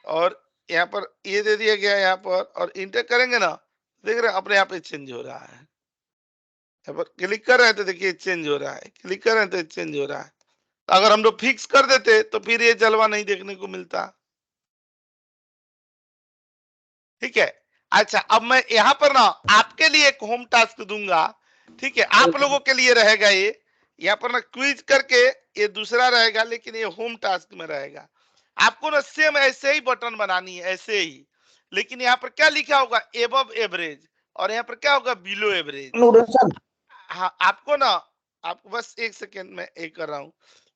और यहाँ पर ये दे दिया गया यहाँ पर, और इंटर करेंगे ना, देख रहे हैं अपने यहाँ पे चेंज हो रहा है। यहाँ पर क्लिक कर रहे हैं तो देखिए चेंज हो रहा है, क्लिक कर रहे हैं तो चेंज हो रहा है। अगर हम लोग फिक्स कर देते तो फिर ये जलवा नहीं देखने को मिलता, ठीक है। अच्छा अब मैं यहाँ पर ना आपके लिए एक होम टास्क दूंगा, ठीक है, आप लोगों के लिए रहेगा ये, यहाँ पर ना क्विज करके ये दूसरा रहेगा, लेकिन ये होम टास्क में रहेगा। आपको ना सेम ऐसे ही बटन बनानी है, ऐसे ही, लेकिन यहाँ पर क्या लिखा होगा, एबव एवरेज, और यहाँ पर क्या होगा, बिलो एवरेज। हाँ आपको ना, आपको बस एक सेकेंड में एक कर रहा हूँ,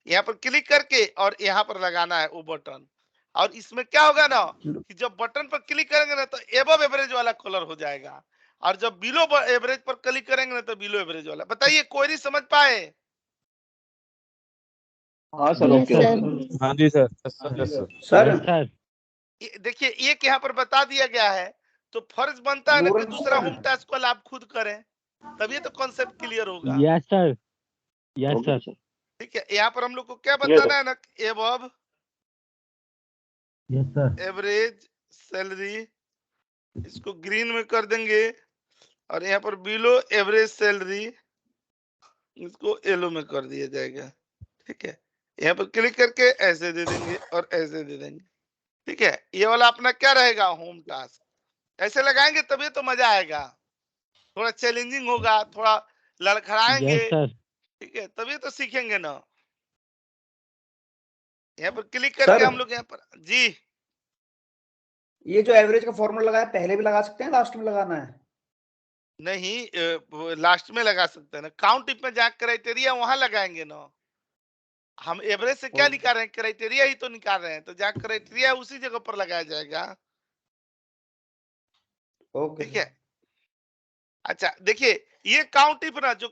यहाँ पर क्लिक करके और यहाँ पर लगाना है वो बटन, और इसमें क्या होगा ना कि जब बटन पर क्लिक करेंगे ना तो एबव एवरेज वाला कलर हो जाएगा, और जब बिलो एवरेज पर क्लिक करेंगे ना तो बिलो एवरेज वाला। बताइए कोई नहीं समझ पाए? हाँ sir, Yes, okay sir. Okay. हाँ जी सर। सर देखिए एक यहाँ पर बता दिया गया है, तो फर्ज बनता है ना कि दूसरा होम टास्क वाला आप खुद करें, तभी तो कॉन्सेप्ट क्लियर होगा। Yes sir, yes okay sir. Sir. ठीक है, यहाँ पर हम लोग को क्या Yes, बताना sir. है ना, above yes sir average salary, इसको ग्रीन में कर देंगे, और यहाँ पर बिलो एवरेज सैलरी इसको येलो में कर दिया जाएगा, ठीक है। यहाँ पर क्लिक करके ऐसे दे देंगे और ऐसे दे देंगे, ठीक है, ये वाला अपना क्या रहेगा, होम टास्क। ऐसे लगाएंगे तभी तो मजा आएगा, थोड़ा चैलेंजिंग होगा, थोड़ा लड़खड़ाएंगे, यस सर। ठीक है, तभी तो सीखेंगे ना। यहाँ पर क्लिक करके सर हम लोग यहाँ पर जी, ये जो एवरेज का फॉर्मूला लगाया पहले भी लगा सकते हैं, लास्ट में लगाना है? नहीं लास्ट में लगा सकते हैं ना, काउंट इफ में जहाँ क्राइटेरिया वहां लगाएंगे ना। हम एवरेज से क्या निकाल रहे हैं, क्राइटेरिया ही तो निकाल रहे हैं, तो जहाँ क्राइटेरिया है उसी जगह पर लगाया जाएगा। ओके ठीक है, अच्छा देखिए, ये काउंट इफ ना, जो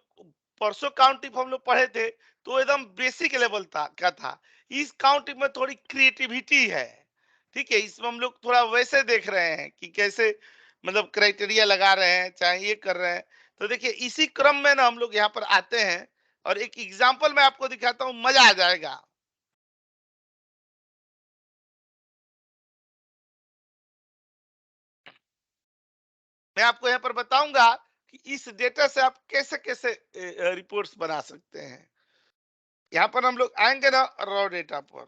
परसों काउंट इफ हम लोग पढ़े थे तो एकदम बेसिक लेवल का था। इस काउंट इफ में थोड़ी क्रिएटिविटी है, ठीक है, इसमें हम लोग थोड़ा वैसे देख रहे हैं कि कैसे मतलब क्राइटेरिया लगा रहे हैं, चाहे ये कर रहे हैं। तो देखिए इसी क्रम में ना हम लोग यहाँ पर आते हैं और एक एग्जाम्पल मैं आपको दिखाता हूँ, मजा आ जाएगा। मैं आपको यहाँ पर बताऊंगा कि इस डेटा से आप कैसे कैसे रिपोर्ट्स बना सकते हैं। यहाँ पर हम लोग आएंगे ना रॉ डेटा पर,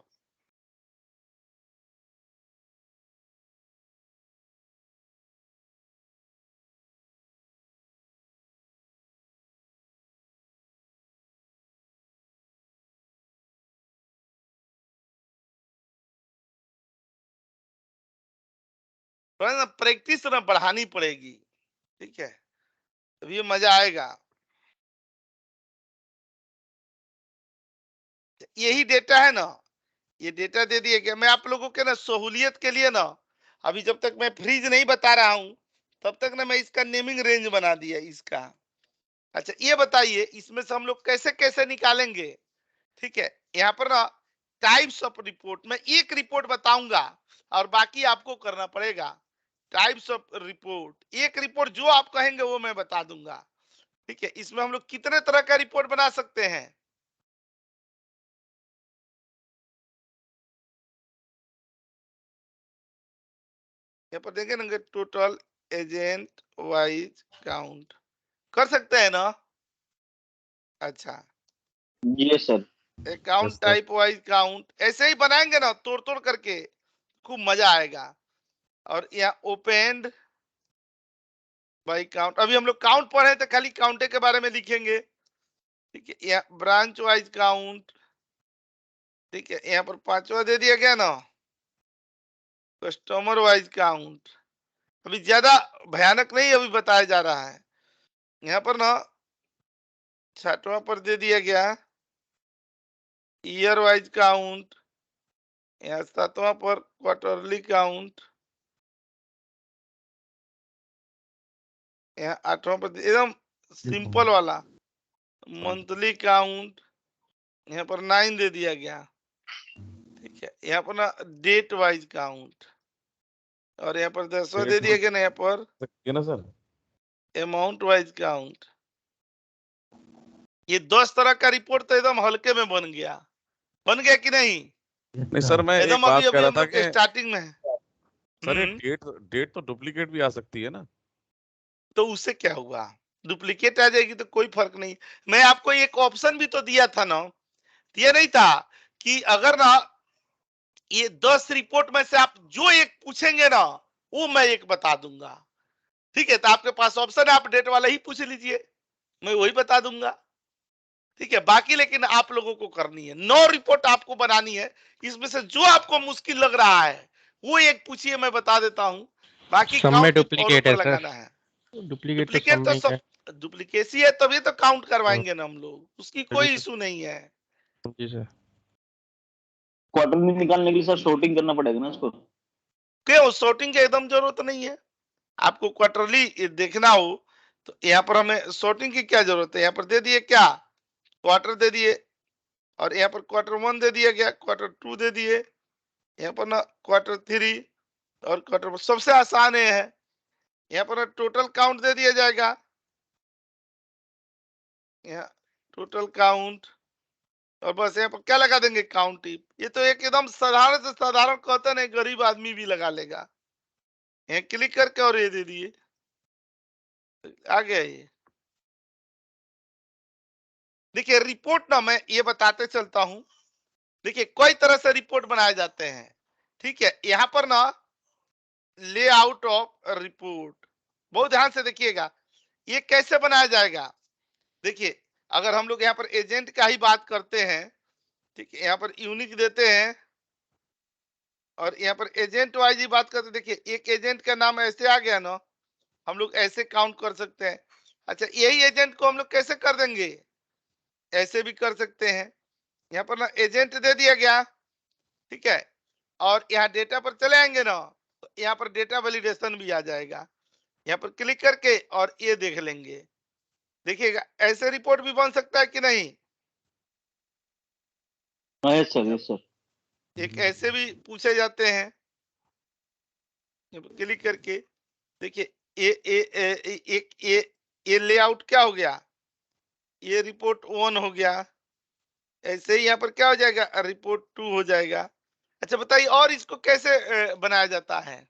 प्रैक्टिस ना बढ़ानी पड़ेगी, ठीक है, तब ये मजा आएगा। यही डेटा है ना, ये डेटा दे दिए गया। मैं आप लोगों के ना सहूलियत के लिए ना, अभी जब तक मैं फ्रीज नहीं बता रहा हूं तब तक ना मैं इसका नेमिंग रेंज बना दिया इसका। अच्छा ये बताइए इसमें से हम लोग कैसे कैसे निकालेंगे। ठीक है, यहाँ पर ना टाइप्स ऑफ रिपोर्ट, मैं एक रिपोर्ट बताऊंगा और बाकी आपको करना पड़ेगा। टाइप्स ऑफ रिपोर्ट, एक रिपोर्ट जो आप कहेंगे वो मैं बता दूंगा। ठीक है, इसमें हम लोग कितने तरह का रिपोर्ट बना सकते हैं। यहाँ पर देखें ना, टोटल एजेंट वाइज काउंट कर सकते हैं ना। अच्छा, yes sir. Account sir type wise count ऐसे ही बनाएंगे ना, तोड़ तोड़ करके, खूब मजा आएगा। और यहाँ ओपेंड बाई काउंट, अभी हम लोग काउंट पढ़े तो खाली काउंटे के बारे में लिखेंगे। ठीक है, यहाँ ब्रांच वाइज काउंट, ठीक है, यहाँ पर पांचवा दे दिया गया ना, कस्टमर वाइज काउंट। अभी ज्यादा भयानक नहीं अभी बताया जा रहा है। यहाँ पर ना छठवां पर दे दिया गया ईयर वाइज काउंट, यहाँ सातवां पर क्वार्टरली काउंट, यहाँ आठवां पर एकदम सिंपल वाला मंथली काउंट, यहाँ पर 9 दे दिया गया। ठीक है, यहाँ पर ना डेट वाइज काउंट, और यहाँ पर 10वां दे दिया गया ना, यहाँ पर ये ना सर, अमाउंट वाइज काउंट। ये 10 तरह का रिपोर्ट तो एकदम हल्के में बन गया कि नहीं। नहीं सर, मैं एक एकदम अभी बात कह अभी रहा हम था लोग कि स्टार्टिंग में है। सर ये डेट डेट तो डुप्लीकेट भी आ सकती है ना। तो उससे क्या हुआ, डुप्लीकेट आ जाएगी तो कोई फर्क नहीं। मैं आपको एक ऑप्शन भी तो दिया था ना, दिया नहीं था कि अगर ना ये 10 रिपोर्ट में से आप जो एक पूछेंगे ना वो मैं एक बता दूंगा। ठीक है, तो आपके पास ऑप्शन है, आप डेट वाला ही पूछ लीजिए, मैं वही बता दूंगा। ठीक है, बाकी लेकिन आप लोगों को करनी है, 9 रिपोर्ट आपको बनानी है। इसमें से जो आपको मुश्किल लग रहा है वो एक पूछिए, मैं बता देता हूं। बाकी सब में काउंट औरों डुप्लीकेट पर है सर, लगाना है। डुप्लीकेट तो सब डुप्लीकेट तो में ही सब है। डुप्लीकेसी है, तभी तो काउंट करवाएंगे ना हम लोग, उसकी तभी कोई तो। इशू नहीं है। जी सर। क्वार्टरली निकालने के लिए सर सॉर्टिंग करना पड़ेगा ना उसको। क्यों, सॉर्टिंग की एकदम जरूरत नहीं है। आपको क्वार्टरली देखना हो तो यहाँ पर हमें सॉर्टिंग की क्या जरूरत है। यहाँ पर दे दिए क्या, क्वार्टर दे दिए, और यहाँ पर Q1 दे दिया गया, Q2 दे दिए, यहाँ पर ना Q3 और Q4। सबसे आसान है यहाँ पर टोटल काउंट दे दिया जाएगा, यहाँ टोटल काउंट, और बस यहाँ पर क्या लगा देंगे, काउंट टिप। ये तो एक एकदम साधारण से साधारण कहते नहीं, गरीब आदमी भी लगा लेगा। यहाँ क्लिक करके और ये दे दिए, आ गया ये। देखिए रिपोर्ट ना मैं ये बताते चलता हूं। देखिए कई तरह से रिपोर्ट बनाए जाते हैं। ठीक है, यहाँ पर ना लेआउट ऑफ रिपोर्ट, बहुत ध्यान से देखिएगा ये कैसे बनाया जाएगा। देखिए अगर हम लोग यहाँ पर एजेंट का ही बात करते हैं, ठीक है, यहाँ पर यूनिक देते हैं और यहाँ पर एजेंट वाइज ही बात करते हैं। देखिए एक एजेंट का नाम ऐसे आ गया ना, हम लोग ऐसे काउंट कर सकते हैं। अच्छा यही एजेंट को हम लोग कैसे कर देंगे, ऐसे भी कर सकते हैं। यहाँ पर ना एजेंट दे दिया गया, ठीक है, और यहाँ डेटा पर चले आएंगे ना, तो यहाँ पर डेटा वैलिडेशन भी आ जाएगा। यहाँ पर क्लिक करके और ये देख लेंगे, देखिएगा ऐसे रिपोर्ट भी बन सकता है कि नहीं। Yes sir, yes sir. एक ऐसे भी पूछे जाते हैं, क्लिक करके देखिए ये लेआउट क्या हो गया, ये रिपोर्ट 1 हो गया। ऐसे ही यहाँ पर क्या हो जाएगा, रिपोर्ट 2 हो जाएगा। अच्छा बताइए और इसको कैसे बनाया जाता है,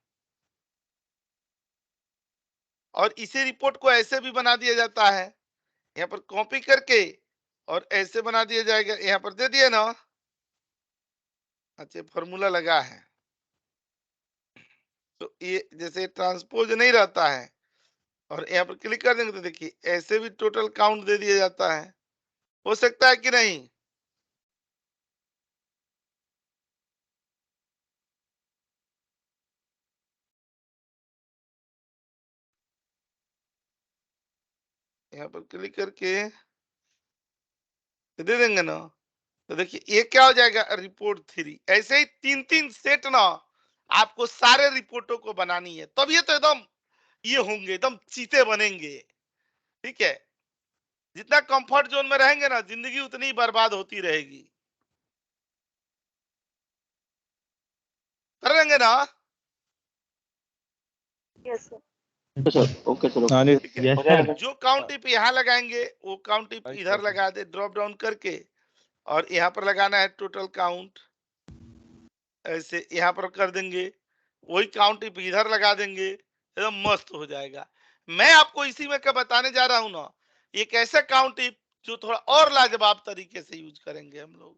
और इसी रिपोर्ट को ऐसे भी बना दिया जाता है, यहाँ पर कॉपी करके और ऐसे बना दिया जाएगा, यहाँ पर दे दिए ना। अच्छा फॉर्मूला लगा है तो ये जैसे ट्रांसपोज नहीं रहता है और यहाँ पर क्लिक कर देंगे तो देखिए ऐसे भी टोटल काउंट दे दिया जाता है। हो सकता है कि नहीं। यहाँ पर क्लिक करके दे देंगे ना, तो देखिए ये क्या हो जाएगा, रिपोर्ट 3। ऐसे ही 3-3 सेट ना आपको सारे रिपोर्टों को बनानी है, तब ये तो एकदम ये होंगे, एकदम चीते बनेंगे। ठीक है, जितना कंफर्ट जोन में रहेंगे ना जिंदगी उतनी ही बर्बाद होती रहेगी। कर लेंगे ना। Sir okay sir. हाँ जी। Yes sir. जो काउंट टिप यहाँ लगाएंगे वो काउंट टिप इधर लगा दे, ड्रॉप डाउन करके, और यहाँ पर लगाना है टोटल काउंट, ऐसे यहाँ पर कर देंगे, वही काउंट टिप इधर लगा देंगे, एकदम मस्त हो जाएगा। मैं आपको इसी में क्या बताने जा रहा हूं ना, एक ऐसा काउंट टिप जो थोड़ा और लाजवाब तरीके से यूज करेंगे हम लोग।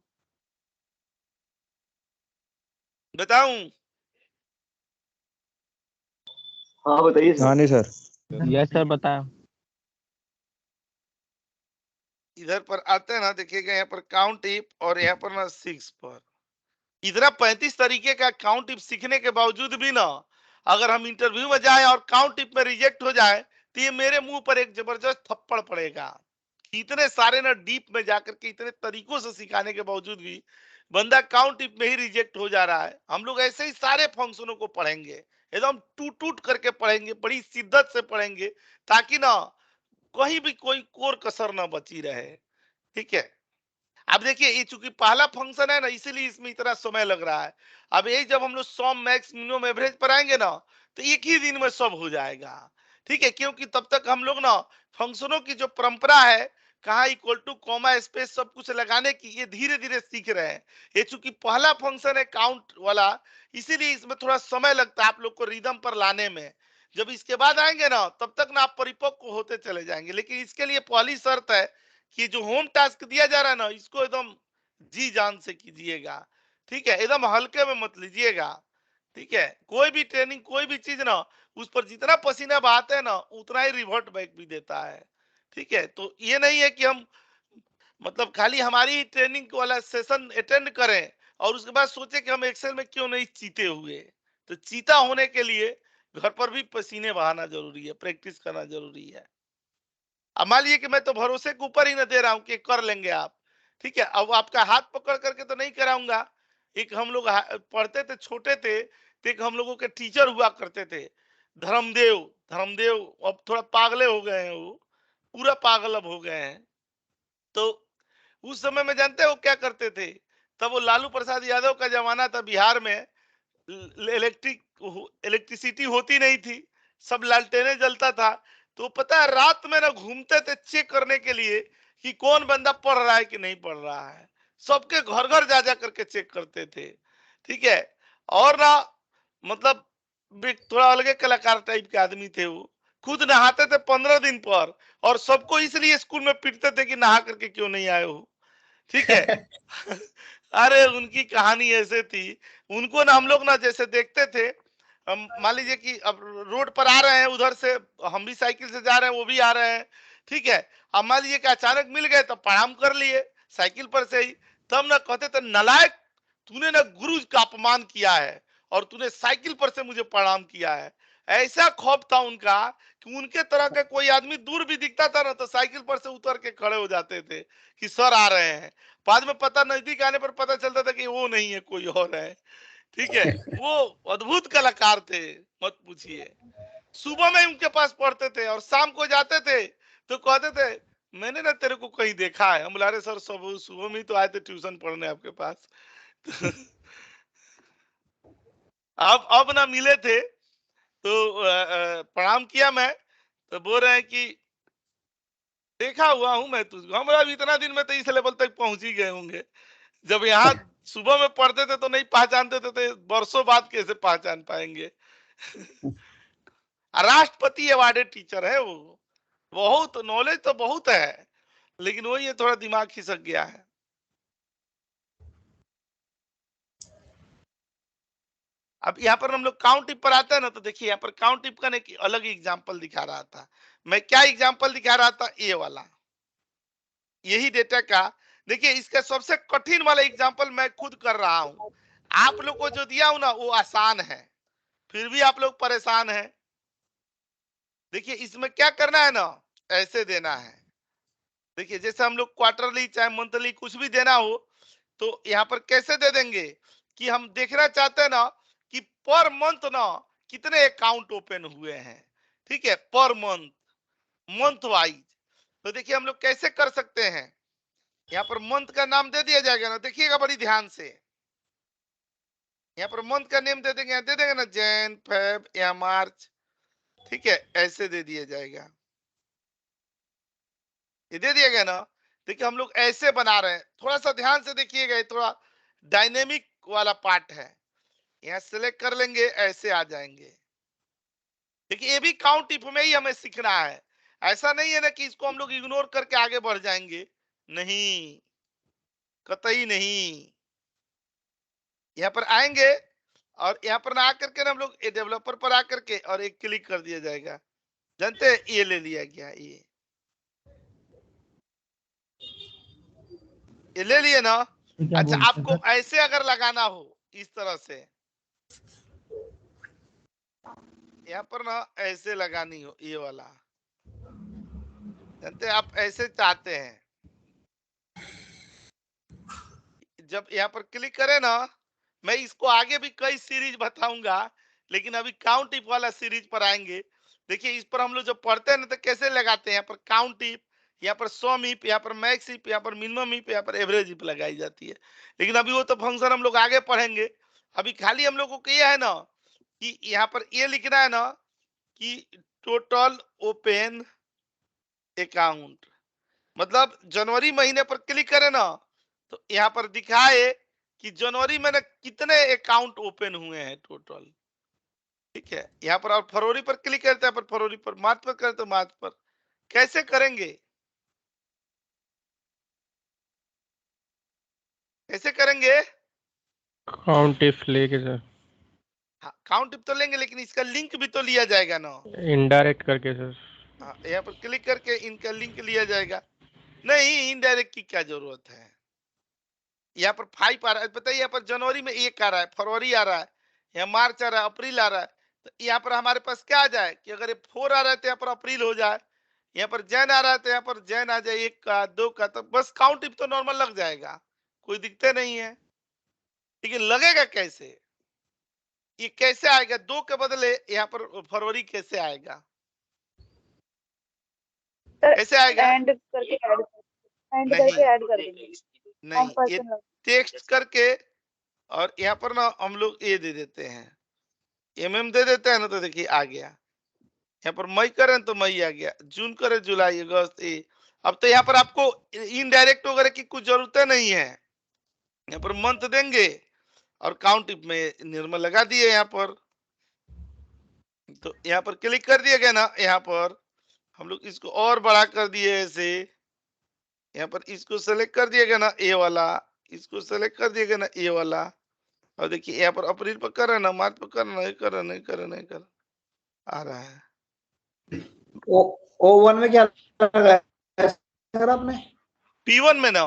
बताऊं? हाँ बताइए हाँ सर। नहीं सर। यस सर बताएं। इधर पर आते हैं ना, देखिएगा यहाँ पर काउंट टिप और यहाँ पर ना 6 पर इतना 35 तरीके का काउंट टिप सीखने के बावजूद भी ना अगर हम इंटरव्यू में जाए और काउंट टिप में रिजेक्ट हो जाए तो ये मेरे मुंह पर एक जबरदस्त थप्पड़ पड़ेगा। इतने सारे ना डीप में जाकर के इतने तरीकों से सिखाने के बावजूद भी बंदा काउंट टिप में ही रिजेक्ट हो जा रहा है। हम लोग ऐसे ही सारे फंक्शनों को पढ़ेंगे, एकदम टूट टूट करके पढ़ेंगे, बड़ी शिद्दत से पढ़ेंगे, ताकि ना कहीं भी कोई कोर कसर ना बची रहे। ठीक है, अब देखिए ये चूंकि पहला फंक्शन है ना इसीलिए इसमें इतना समय लग रहा है। अब यही जब हम लोग सम मैक्स मिनिमम एवरेज पर आएंगे ना तो एक ही दिन में सब हो जाएगा। ठीक है, क्योंकि तब तक हम लोग ना फंक्शनों की जो परंपरा है, कहा इक्वल टू कॉमा स्पेस सब कुछ लगाने की, ये धीरे धीरे सीख रहे हैं। ये चूंकि पहला फंक्शन है काउंट वाला, इसीलिए इसमें थोड़ा समय लगता है आप लोग को रिदम पर लाने में। जब इसके बाद आएंगे ना तब तक ना आप परिपक्व होते चले जाएंगे। लेकिन इसके लिए पहली शर्त है कि जो होम टास्क दिया जा रहा है ना इसको एकदम जी जान से कीजिएगा। ठीक है, एकदम हल्के में मत लीजिएगा। ठीक है, कोई भी ट्रेनिंग कोई भी चीज ना उस पर जितना पसीना बहाते हैं ना उतना ही रिवर्ट बैक भी देता है। ठीक है, तो ये नहीं है कि हम मतलब खाली हमारी ट्रेनिंग वाला सेशन अटेंड करें और उसके बाद सोचे कि हम एक्सेल में क्यों नहीं चीते हुए। तो चीता होने के लिए घर पर भी पसीने बहाना जरूरी है, प्रैक्टिस करना जरूरी है। अब मान लीजिए कि मैं तो भरोसे के ऊपर ही ना दे रहा हूं कि कर लेंगे आप। ठीक है, अब आपका हाथ पकड़ करके तो नहीं कराऊंगा। एक हम लोग पढ़ते थे, छोटे थे तो एक हम लोगों के टीचर हुआ करते थे, धर्मदेव। धर्मदेव अब थोड़ा पागले हो गए हैं, वो पूरा पागल अब हो गए हैं। तो उस समय में जानते हो क्या करते थे, तब वो लालू प्रसाद यादव का जमाना था, बिहार में इलेक्ट्रिसिटी होती नहीं थी, सब लालटेने जलता था। तो पता है रात में ना घूमते थे चेक करने के लिए कि कौन बंदा पढ़ रहा है कि नहीं पढ़ रहा है। सबके घर घर जा जा करके चेक करते थे। ठीक है, और ना मतलब थोड़ा अलग कलाकार टाइप के आदमी थे वो, खुद नहाते थे 15 दिन पर, और सबको इसलिए स्कूल में पीटते थे कि नहा करके क्यों नहीं आए हो। ठीक है अरे उनकी कहानी ऐसे थी, उनको ना हम लोग ना जैसे देखते थे, मान लीजिए कि अब रोड पर आ रहे हैं, उधर से हम भी साइकिल से जा रहे हैं, वो भी आ रहे हैं, ठीक है। अब मान लीजिए कि अचानक मिल गए तो प्रणाम कर लिए साइकिल पर से ही, तब ना कहते थे नालायक, तूने ना गुरु का अपमान किया है और तूने साइकिल पर से मुझे प्रणाम किया है। ऐसा खौफ था उनका कि उनके तरह का कोई आदमी दूर भी दिखता था ना तो साइकिल पर से उतर के खड़े हो जाते थे कि सर आ रहे हैं। बाद में पता नजदीक आने पर पता चलता था कि वो नहीं है, कोई और है, ठीक है। वो अद्भुत कलाकार थे, मत पूछिए। सुबह में उनके पास पढ़ते थे और शाम को जाते थे तो कहते थे मैंने ना तेरे को कहीं देखा है। हम बोला अरे सर सब सुबह में ही तो आए थे ट्यूशन पढ़ने आपके पास। अब ना मिले थे तो प्रणाम किया मैं, तो बोल रहे हैं कि देखा हुआ हूं मैं तुझको। हम बोला इतना दिन में तो इस लेवल तक पहुंच ही गए होंगे। जब यहाँ सुबह में पढ़ते थे तो नहीं पहचानते थे, तो वर्षों बाद कैसे पहचान पाएंगे। राष्ट्रपति अवार्डेड टीचर है वो, बहुत नॉलेज तो बहुत है, लेकिन वही है थोड़ा दिमाग खिसक गया है। अब यहाँ पर हम लोग काउंट टिप पर आते हैं ना, तो देखिए यहाँ पर काउंट टिप का एक अलग एग्जांपल दिखा रहा था। मैं क्या एग्जांपल दिखा रहा था, ये वाला, यही डेटा का। देखिए इसका सबसे कठिन वाला एग्जांपल मैं खुद कर रहा हूं। आप लोग को जो दिया हूं ना वो आसान है, फिर भी आप लोग परेशान हैं। देखिए इसमें क्या करना है ना, ऐसे देना है। देखिए जैसे हम लोग क्वार्टरली चाहे मंथली कुछ भी देना हो तो यहाँ पर कैसे दे देंगे कि हम देखना चाहते हैं ना कि पर मंथ ना कितने अकाउंट ओपन हुए हैं, ठीक है, पर मंथ, मंथ वाइज। तो देखिए हम लोग कैसे कर सकते हैं, यहाँ पर मंथ का नाम दे दिया जाएगा ना, देखिएगा बड़ी ध्यान से। यहाँ पर मंथ का नेम दे देंगे ना, जैन, फेब या मार्च, ठीक है, ऐसे दे दिया जाएगा। ये दे दिया गया ना। देखिए हम लोग ऐसे बना रहे हैं, थोड़ा सा ध्यान से देखिएगा, थोड़ा डायनेमिक वाला पार्ट है। यहाँ सेलेक्ट कर लेंगे, ऐसे आ जाएंगे। देखिए ये भी काउंट टिप में ही हमें सीखना है। ऐसा नहीं है ना कि इसको हम लोग इग्नोर करके आगे बढ़ जाएंगे, नहीं, कतई नहीं। यहाँ पर आएंगे और यहाँ पर ना आकर के ना हम लोग डेवलपर पर आकर के और एक क्लिक कर दिया जाएगा। जानते हैं ये ले लिया गया, ये ले लिए ना। अच्छा आपको ऐसे अगर लगाना हो इस तरह से, यहाँ पर ना ऐसे लगानी हो, ये वाला, जानते हैं आप ऐसे चाहते हैं, जब यहाँ पर क्लिक करें ना, मैं इसको आगे भी कई सीरीज बताऊंगा, लेकिन अभी काउंट टिप वाला सीरीज पर आएंगे। देखिए इस पर हम लोग जब पढ़ते हैं ना तो कैसे लगाते हैं, यहाँ पर काउंट टिप, यहाँ पर सम ईप, यहाँ पर मैक्स ईप, यहाँ पर मिनिमम ईप, यहाँ पर एवरेज ईप लगाई जाती है। लेकिन अभी वो तो फंक्शन हम लोग आगे पढ़ेंगे। अभी खाली हम लोग को क्या है ना कि यहाँ पर ये लिखना है ना कि टोटल ओपन अकाउंट, मतलब जनवरी महीने पर क्लिक करें ना तो यहाँ पर दिखाए कि जनवरी में ना कितने अकाउंट ओपन हुए हैं टोटल, ठीक है। यहाँ पर और फरवरी पर क्लिक करते हैं, पर फरवरी पर, मार्च पर करते मार्च पर। कैसे करेंगे, कैसे करेंगे, काउंट टिप लेके सर, हाँ काउंट टिप तो लेंगे, लेकिन इसका लिंक भी तो लिया जाएगा ना, इनडायरेक्ट करके सर। हाँ यहाँ पर क्लिक करके इनका लिंक लिया जाएगा। नहीं इनडायरेक्ट की क्या जरूरत है, यहाँ पर 5 आ रहा है, बताइए यहाँ पर जनवरी में 1 आ रहा है, फरवरी आ रहा है, यहाँ मार्च आ रहा है, अप्रैल आ रहा है। तो यहाँ पर हमारे पास क्या आ जाए कि अगर ये 4 आ रहा है तो यहाँ पर अप्रैल हो जाए, यहाँ पर जैन आ रहा है तो यहाँ पर जैन आ जाए, 1 का 2 का, तो बस काउंट टिप तो नॉर्मल लग जाएगा, कोई दिक्कत नहीं है। लेकिन लगेगा कैसे, ये कैसे आएगा, 2 के बदले यहाँ पर फरवरी कैसे आएगा, कैसे आएगा, एंड करके ऐड कर देंगे, नहीं ये टेक्स्ट करके, और यहाँ पर ना हम लोग ये दे देते हैं, दे देते हैं ना, तो देखिए आ गया। यहाँ पर मई करें तो मई आ गया, जून करें जुलाई अगस्त, अब तो यहाँ पर आपको इनडायरेक्ट वगैरह की कुछ जरूरत नहीं है। यहाँ पर मंथ देंगे और काउंट टिप में निर्मल लगा दिए यहाँ पर, तो यहाँ पर क्लिक कर दिया गया ना। यहाँ पर हम लोग इसको और बड़ा कर दिए ऐसे, यहाँ पर इसको सेलेक्ट कर दिया गया ना, ये वाला, इसको सेलेक्ट कर दिएगा ना ये वाला, और देखिए यहाँ पर अप्रैल पर कर रहे हैं ना, मार्च पर कर रहे हैं, नहीं कर रहे, नहीं कर रहे, नहीं कर रहे, आ रहा है। O1 में क्या लगाया सर आपने? P1 में ना,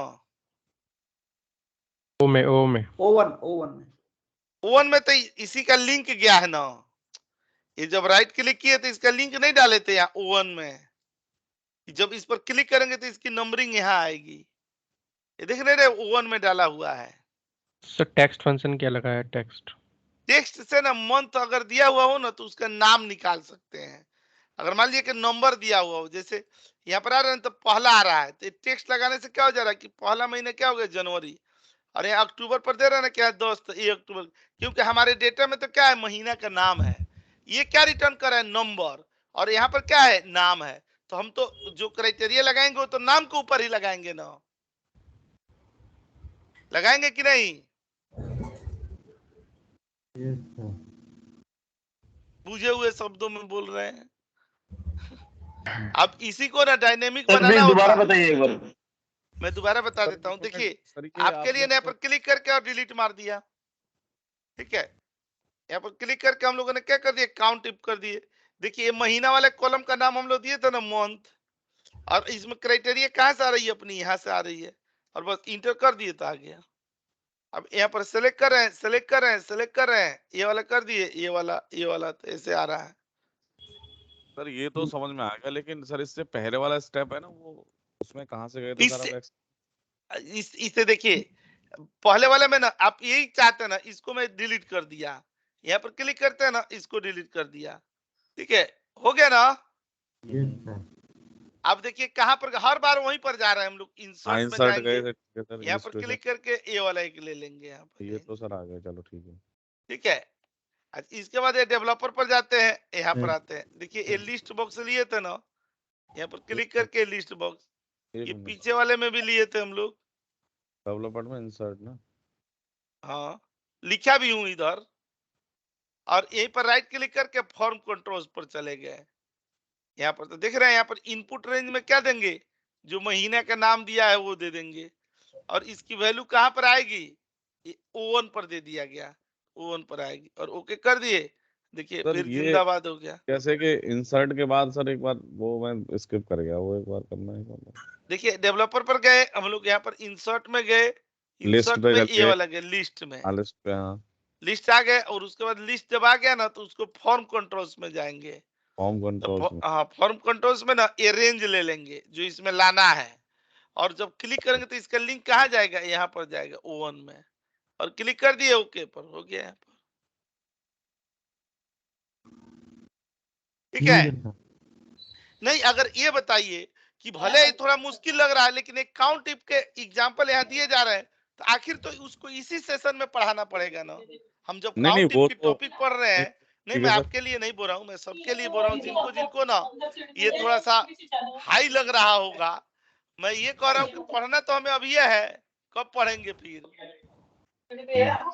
ओ में O1 में O1 में तो इसी का लिंक गया है ना, ये जब राइट क्लिक किए तो इसका लिंक नहीं डाले थे यहाँ O1 में, जब इस पर क्लिक करेंगे तो इसकी नंबरिंग यहाँ आएगी, ये देख रहे O1 में डाला हुआ है। सर टेक्स्ट फंक्शन क्या लगाया? टेक्स्ट से ना मंथ अगर दिया हुआ हो ना तो उसका नाम निकाल सकते हैं। अगर मान लीजिए कि नंबर दिया हुआ हो, जैसे यहाँ पर आ रहा है तो पहला आ रहा है, तो टेक्स्ट लगाने से क्या हो जा रहा है कि पहला महीना क्या हो गया जनवरी, और यहाँ अक्टूबर पर दे रहा है ना क्या 10 तो 1 अक्टूबर, क्योंकि हमारे डेटा में तो क्या है महीना का नाम है, ये क्या रिटर्न कर रहा है नंबर, और यहाँ पर क्या है नाम है, तो हम तो जो क्राइटेरिया लगाएंगे वो तो नाम के ऊपर ही लगाएंगे ना, लगाएंगे कि नहीं? बुझे हुए शब्दों में बोल रहे हैं। अब इसी को ना डायनेमिक बनाना होता दोबारा है। बताइए एक बार। मैं दोबारा बता देता हूँ, देखिए आपके लिए यहाँ पर क्लिक करके और डिलीट मार दिया, ठीक है, यहाँ पर क्लिक करके हम लोगों ने क्या कर दिया, काउंट टिप कर दिए। देखिए महीना वाले कॉलम का नाम हम लोग दिए थे ना मंथ, और इसमें क्राइटेरिया कहाँ से आ रही है अपनी, यहाँ से आ रही है, और बस इंटर कर दिए तो आ गया। अब यहाँ पर सेलेक्ट कर रहे हैं, सेलेक्ट कर रहे हैं, सेलेक्ट कर रहे हैं, ये वाला कर दिए, ये वाला तो ऐसे आ रहा है। सर ये तो समझ में आ गया, लेकिन सर इससे पहले वाला स्टेप है ना, वो उसमें कहाँ से गए थे सर आप? इसे देखिए पहले वाले में ना आप यही चाहते हैं ना, इसको मैं डिलीट कर दिया, यहाँ पर क्लिक करते हैं ना, इसको डिलीट कर दिया, ठीक है, हो गया ना। अब देखिए कहां पर हर बार वहीं पर जा रहे हैं हम लोग, इंसर्ट में जाएंगे, यहाँ पर क्लिक करके ये वाला एक ले लेंगे, यहाँ पर ये तो सर आ गया, चलो ठीक है, ठीक है। इसके बाद ये डेवलपर पर जाते हैं, यहाँ पर आते हैं, देखिए ये लिस्ट बॉक्स लिए थे ना, यहाँ पर क्लिक करके लिस्ट बॉक्स, ये पीछे वाले में भी लिए थे हम लोग, डेवलपर में इंसर्ट ना, हाँ लिखा भी हूं इधर, और यहीं पर राइट क्लिक करके फॉर्म कंट्रोल्स पर चले गए। यहाँ पर तो देख रहे हैं, यहाँ पर इनपुट रेंज में क्या देंगे, जो महीने का नाम दिया है वो दे देंगे, और इसकी वैल्यू कहाँ पर आएगी, ये O1 पर दे दिया गया, O1 पर आएगी, और ओके कर दिए, देखिए फिर जिंदाबाद हो गया। जैसे कि इंसर्ट के बाद सर एक बार वो मैं स्किप कर गया, वो एक बार करना है। देखिए डेवलपर पर गए हम लोग, यहाँ पर इंसर्ट में गए, इंसर्ट में ये वाला गए लिस्ट में, लिस्ट पे, हाँ लिस्ट आ गए, और उसके बाद लिस्ट जब आ गया ना तो उसको फॉर्म कंट्रोल्स में जाएंगे, फॉर्म कंट्रोल्स में, हाँ फॉर्म कंट्रोल्स में ना ये रेंज ले लेंगे जो इसमें लाना है, और जब क्लिक करेंगे तो इसका लिंक कहाँ जाएगा, यहाँ पर जाएगा O1 में, और क्लिक कर दिए ओके पर, हो गया यहाँ पर, ठीक है। नहीं अगर ये बताइए कि भले ही थोड़ा मुश्किल लग रहा है, लेकिन एक काउंट टिप के एग्जांपल यहाँ दिए जा रहे हैं, तो आखिर तो उसको इसी सेशन में पढ़ाना पड़ेगा ना, हम जब काउंट टिप की टॉपिक पढ़ रहे हैं। नहीं मैं आपके लिए नहीं बोल रहा हूँ, मैं सबके लिए बोल रहा हूँ, जिनको जिनको ना ये थोड़ा सा हाई लग रहा होगा, मैं ये कह रहा हूँ कि पढ़ना तो हमें अभी है, कब पढ़ेंगे फिर।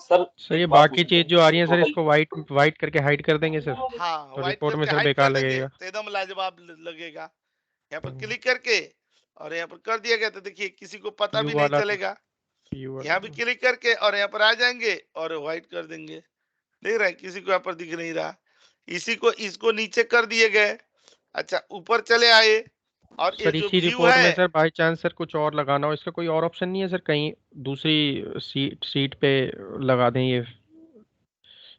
सर ये बाकी चीज जो आ रही है सर, इसको वाइट करके हाइड कर देंगे सर, हाँ तो रिपोर्ट में सर बेकार लगेगा, तो एकदम लाजवाब लगेगा। यहाँ पर क्लिक करके और यहाँ पर कर दिया गया, तो देखिए किसी को पता भी नहीं चलेगा, यहाँ भी क्लिक करके और यहाँ पर आ जाएंगे और व्हाइट कर देंगे, देख रहे हैं किसी को यहाँ पर दिख नहीं रहा, इसी को इसको नीचे कर दिए गए। अच्छा ऊपर चले आए, और सर ये जो इसी व्यू रिपोर्ट है में सर बाई चांस सर कुछ और लगाना हो, इसका कोई और ऑप्शन नहीं है सर, कहीं दूसरी सीट पे लगा दें ये,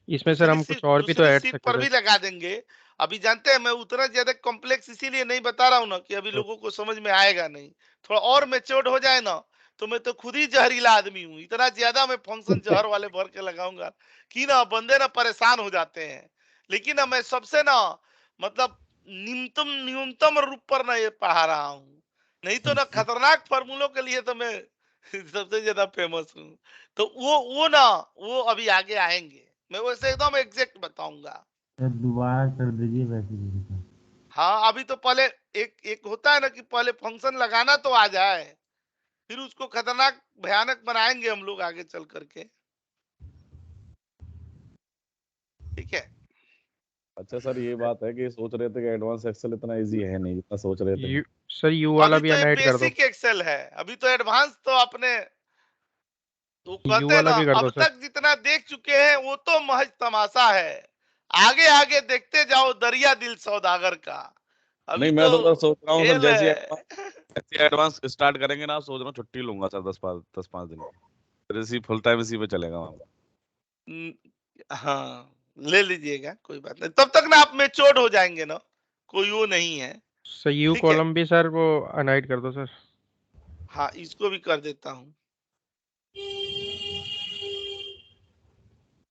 इसमें सर हम कुछ और भी तो ऐड पर भी लगा देंगे। अभी जानते हैं मैं उतना ज्यादा कॉम्प्लेक्स इसीलिए नहीं बता रहा हूँ ना कि अभी लोगों को समझ में आएगा नहीं, थोड़ा और मैच्योर्ड हो जाए ना, तो मैं तो खुद ही जहरीला आदमी हूँ, इतना ज्यादा मैं फंक्शन जहर वाले भर के लगाऊंगा कि ना बंदे ना परेशान हो जाते हैं। लेकिन ना मैं सबसे ना मतलब न्यूनतम रूप पर ना ये पढ़ा रहा हूँ, नहीं तो ना खतरनाक फार्मूलों के लिए तो मैं सबसे ज्यादा फेमस हूँ। तो वो ना वो अभी आगे आएंगे, मैं वैसे एकदम एग्जैक्ट बताऊंगा। दोबारा कर दीजिए वैसे। हाँ अभी तो पहले एक होता है ना कि पहले फंक्शन लगाना तो आ जाए, फिर उसको खतरनाक भयानक बनाएंगे हम लोग आगे चल करके, ठीक है। अच्छा सर ये बात है कि सोच रहे थे कि एडवांस एक्सेल इतना इजी है नहीं जितना सोच रहे थे। सर यू वाला भी तो ऐड कर दो। बेसिक एक्सेल है, अभी तो एडवांस तो अपने तो यू कहते हैं ना, वाला भी कर दो अब सर। तक जितना देख चुके हैं वो तो महज तमाशा है, आगे आगे देखते जाओ दरिया दिल सौदागर का। अभी नहीं, मैं तो तो सोच रहा हूँ सर, खेल है। जैसे एडवांस स्टार्ट करेंगे ना, सोच रहा हूँ छुट्टी लूंगा सर 10-5 दिन की। फिर इसी फुल टाइम इसी पे चलेगा वहाँ। हाँ ले लीजिएगा, कोई बात नहीं, तब तक ना आप मैच्योर्ड हो जाएंगे ना, कोई वो नहीं है। सर यू ठीक है, कॉलम भी सर वो अनाइट कर दो सर। हाँ इसको भी कर देता हूँ,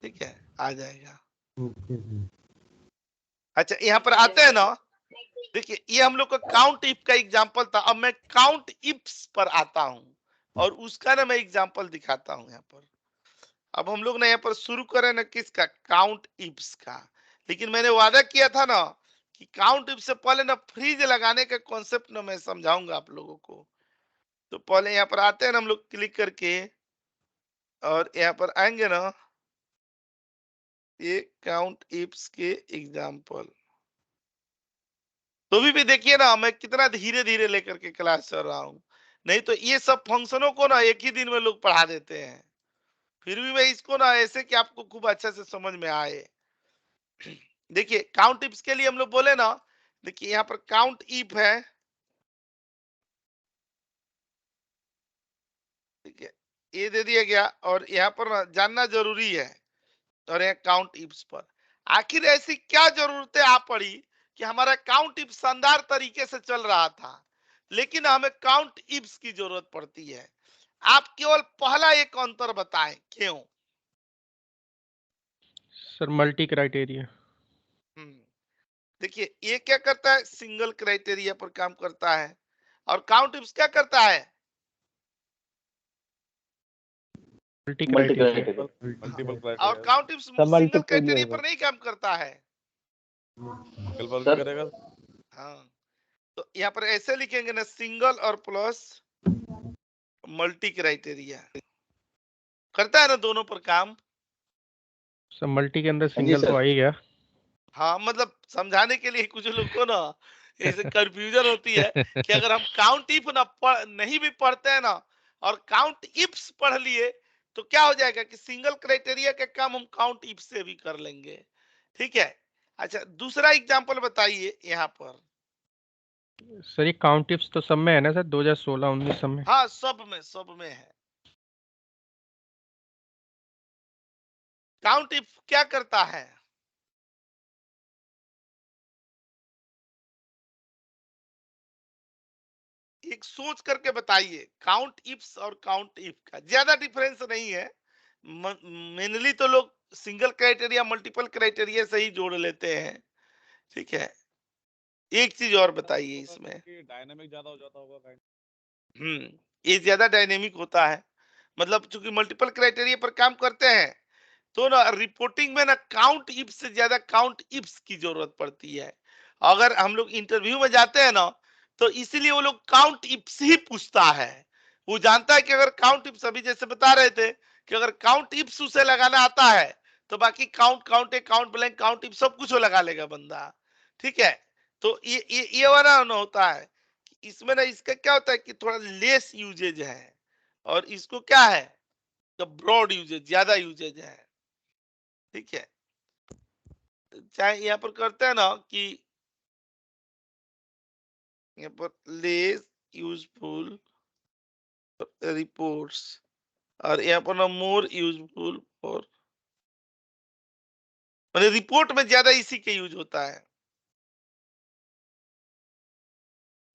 ठीक है, आ जाएगा। Okay sir. अच्छा यहाँ पर आते हैं ना, देखिए ये हम लोग का काउंट इफ का एग्जांपल था, अब मैं काउंट इफ्स पर आता हूं और उसका ना मैं एग्जांपल दिखाता हूं यहाँ पर। अब हम लोग ना यहाँ पर शुरू करें ना किसका, काउंट इफ्स का, लेकिन मैंने वादा किया था ना कि काउंट इफ से पहले ना फ्रीज लगाने का कॉन्सेप्ट ना मैं समझाऊंगा आप लोगों को। तो पहले यहाँ पर आते हैं ना हम लोग क्लिक करके, और यहाँ पर आएंगे ना ये काउंट इफ्स के एग्जाम्पल, तो भी देखिए ना मैं कितना धीरे धीरे लेकर के क्लास चल रहा हूँ, नहीं तो ये सब फंक्शनों को ना एक ही दिन में लोग पढ़ा देते हैं, फिर भी मैं इसको ना ऐसे कि आपको खूब अच्छे से समझ में आए। देखिए काउंट इफ्स के लिए हम लोग बोले ना, देखिए यहाँ पर काउंट इफ है, ठीक है, ये दे दिया गया, और यहाँ पर ना जानना जरूरी है, और यहाँ काउंट इफ्स पर आखिर ऐसी क्या जरूरतें आ पड़ी कि हमारा काउंट इफ शानदार तरीके से चल रहा था, लेकिन हमें काउंट इफ्स की जरूरत पड़ती है। आप केवल पहला एक अंतर बताएं क्यों। Sir multi criteria. देखिए ये क्या करता है, सिंगल क्राइटेरिया पर काम करता है, और काउंट इफ्स क्या करता है, मल्टी मल्टी क्राइटेरिया। क्राइटेरिया। और काउंट इफ्स सिंगल क्राइटेरिया पर नहीं काम करता है। करेगा। हाँ तो यहाँ पर ऐसे लिखेंगे ना, सिंगल और प्लस मल्टी क्राइटेरिया, करता है ना दोनों पर काम। सर मल्टी के अंदर सिंगल तो आ ही गया। हाँ मतलब समझाने के लिए कुछ लोग को ना ऐसे कंफ्यूजन होती है कि अगर हम काउंट इफ ना नहीं भी पढ़ते हैं ना, और काउंट इफ्स पढ़ लिए, तो क्या हो जाएगा कि सिंगल क्राइटेरिया का काम हम काउंट इफ से भी कर लेंगे। ठीक है, अच्छा दूसरा एग्जांपल बताइए यहाँ पर। सर ये काउंट टिप्स तो सब में है ना सर, 2016-19 सब में। हाँ सब में है। काउंट इफ क्या करता है, एक सोच करके बताइए, काउंट इफ्स और काउंट इफ का ज्यादा डिफरेंस नहीं है, मेनली तो लोग सिंगल क्राइटेरिया मल्टीपल क्राइटेरिया से ही जोड़ लेते हैं। ठीक है, एक चीज और बताइए इसमें, डायनामिक ज्यादा हो जाता होगा। ये ज्यादा डायनेमिक होता है, मतलब चूंकि मल्टीपल क्राइटेरिया पर काम करते हैं, तो ना रिपोर्टिंग में ना काउंट इफ से ज्यादा काउंट इफ्स की जरूरत पड़ती है। अगर हम लोग इंटरव्यू में जाते हैं ना, तो इसीलिए वो लोग काउंट इफ्स ही पूछता है। वो जानता है कि अगर काउंट इफ्स, अभी जैसे बता रहे थे कि अगर काउंट इफ्स उसे लगाना आता है, तो बाकी count count A count blank count if सब कुछ वो लगा लेगा बंदा। ठीक है, तो ये वाला ना होता है, इसमें ना इसका क्या होता है कि थोड़ा लेस यूजेज है, और इसको क्या है, तो ब्रॉड यूजेज, ज्यादा यूजेज है। ठीक है, चाहे यहाँ पर करते हैं ना कि यहाँ पर लेस यूजफुल रिपोर्ट्स, और यहाँ पर ना मोर यूजफुल फॉर, मतलब रिपोर्ट में ज्यादा इसी के यूज होता है।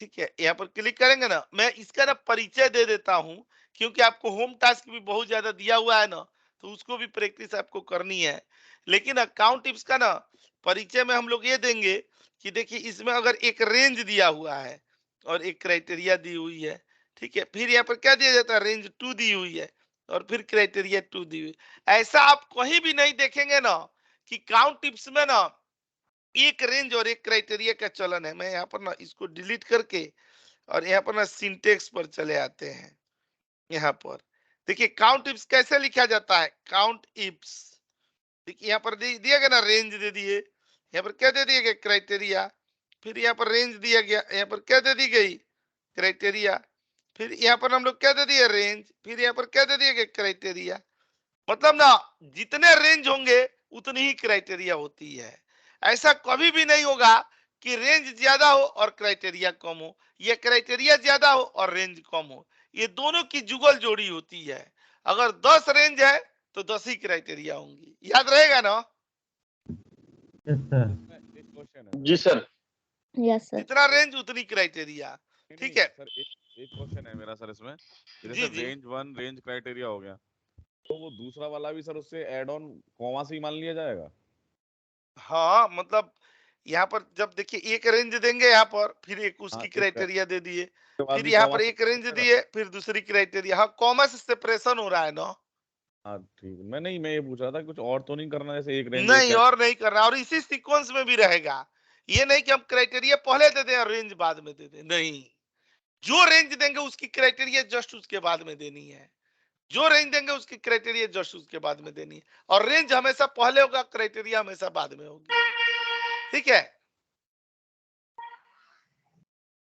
ठीक है, यहाँ पर क्लिक करेंगे ना, मैं इसका ना परिचय दे देता हूं, क्योंकि आपको होम टास्क भी बहुत ज्यादा दिया हुआ है ना, तो उसको भी प्रैक्टिस आपको करनी है। लेकिन अकाउंट टिप्स का ना परिचय में हम लोग ये देंगे कि देखिए इसमें अगर एक रेंज दिया हुआ है और एक क्राइटेरिया दी हुई है, ठीक है, फिर यहाँ पर क्या दिया जाता है, रेंज 2 दी हुई है, और फिर क्राइटेरिया 2 दी हुई। ऐसा आप कहीं भी नहीं देखेंगे ना कि काउंट टिप्स में ना एक रेंज और एक क्राइटेरिया का चलन है। मैं यहाँ पर ना इसको डिलीट करके और यहाँ पर ना सिंटेक्स पर चले आते हैं। यहाँ पर देखिए काउंट इफ्स कैसे लिखा जाता है, काउंट इफ्स, देखिए यहाँ पर दिया गया ना, रेंज दे दिए, यहाँ पर क्या दे दिया गया, क्राइटेरिया, फिर यहाँ पर रेंज दिया गया, यहाँ पर क्या दे दी गई, क्राइटेरिया, फिर यहाँ पर हम लोग क्या दे दिए रेंज, फिर यहाँ पर क्या दे दिए क्राइटेरिया। मतलब ना जितने रेंज होंगे उतनी ही क्राइटेरिया होती है। ऐसा कभी भी नहीं होगा कि रेंज ज्यादा हो और क्राइटेरिया कम हो, या क्राइटेरिया ज्यादा हो और रेंज कम हो। ये दोनों की जुगल जोड़ी होती है। अगर 10 रेंज है तो 10 ही क्राइटेरिया होंगी, याद रहेगा ना? Yes sir. एक क्वेश्चन है जी सर। Yes sir. जितना रेंज उतनी क्राइटेरिया। ठीक है सर, एक क्वेश्चन है मेरा सर इसमें, जी जैसे जी। रेंज 1 रेंज क्राइटेरिया हो गया, तो वो दूसरा वाला भी सर उससे ऐड ऑन कॉमा से ही मान लिया जाएगा? हाँ मतलब यहाँ पर जब देखिए एक रेंज देंगे यहाँ पर, फिर एक हाँ, उसकी एक क्राइटेरिया दे दिए, उसके बाद फिर भी यहाँ कॉमा पर से एक रेंज जाएगा? दिए, फिर दूसरी क्राइटेरिया। हाँ कॉमा से सेपरेशन हो रहा है ना। हाँ ठीक, मैं ये पूछ रहा था कुछ और तो नहीं करना, जैसे एक रेंज नहीं और नहीं करना, और इसी सीक्वेंस में भी रहेगा। ये नहीं कि हम क्राइटेरिया पहले दे दें और रेंज बाद में दे दें, नहीं। जो रेंज देंगे उसकी क्राइटेरिया जस्ट उसके बाद में देनी है, जो रेंज देंगे उसकी क्राइटेरिया जस्ट उसके बाद में देनी है, और रेंज हमेशा पहले होगा, क्राइटेरिया हमेशा बाद में होगी। ठीक है।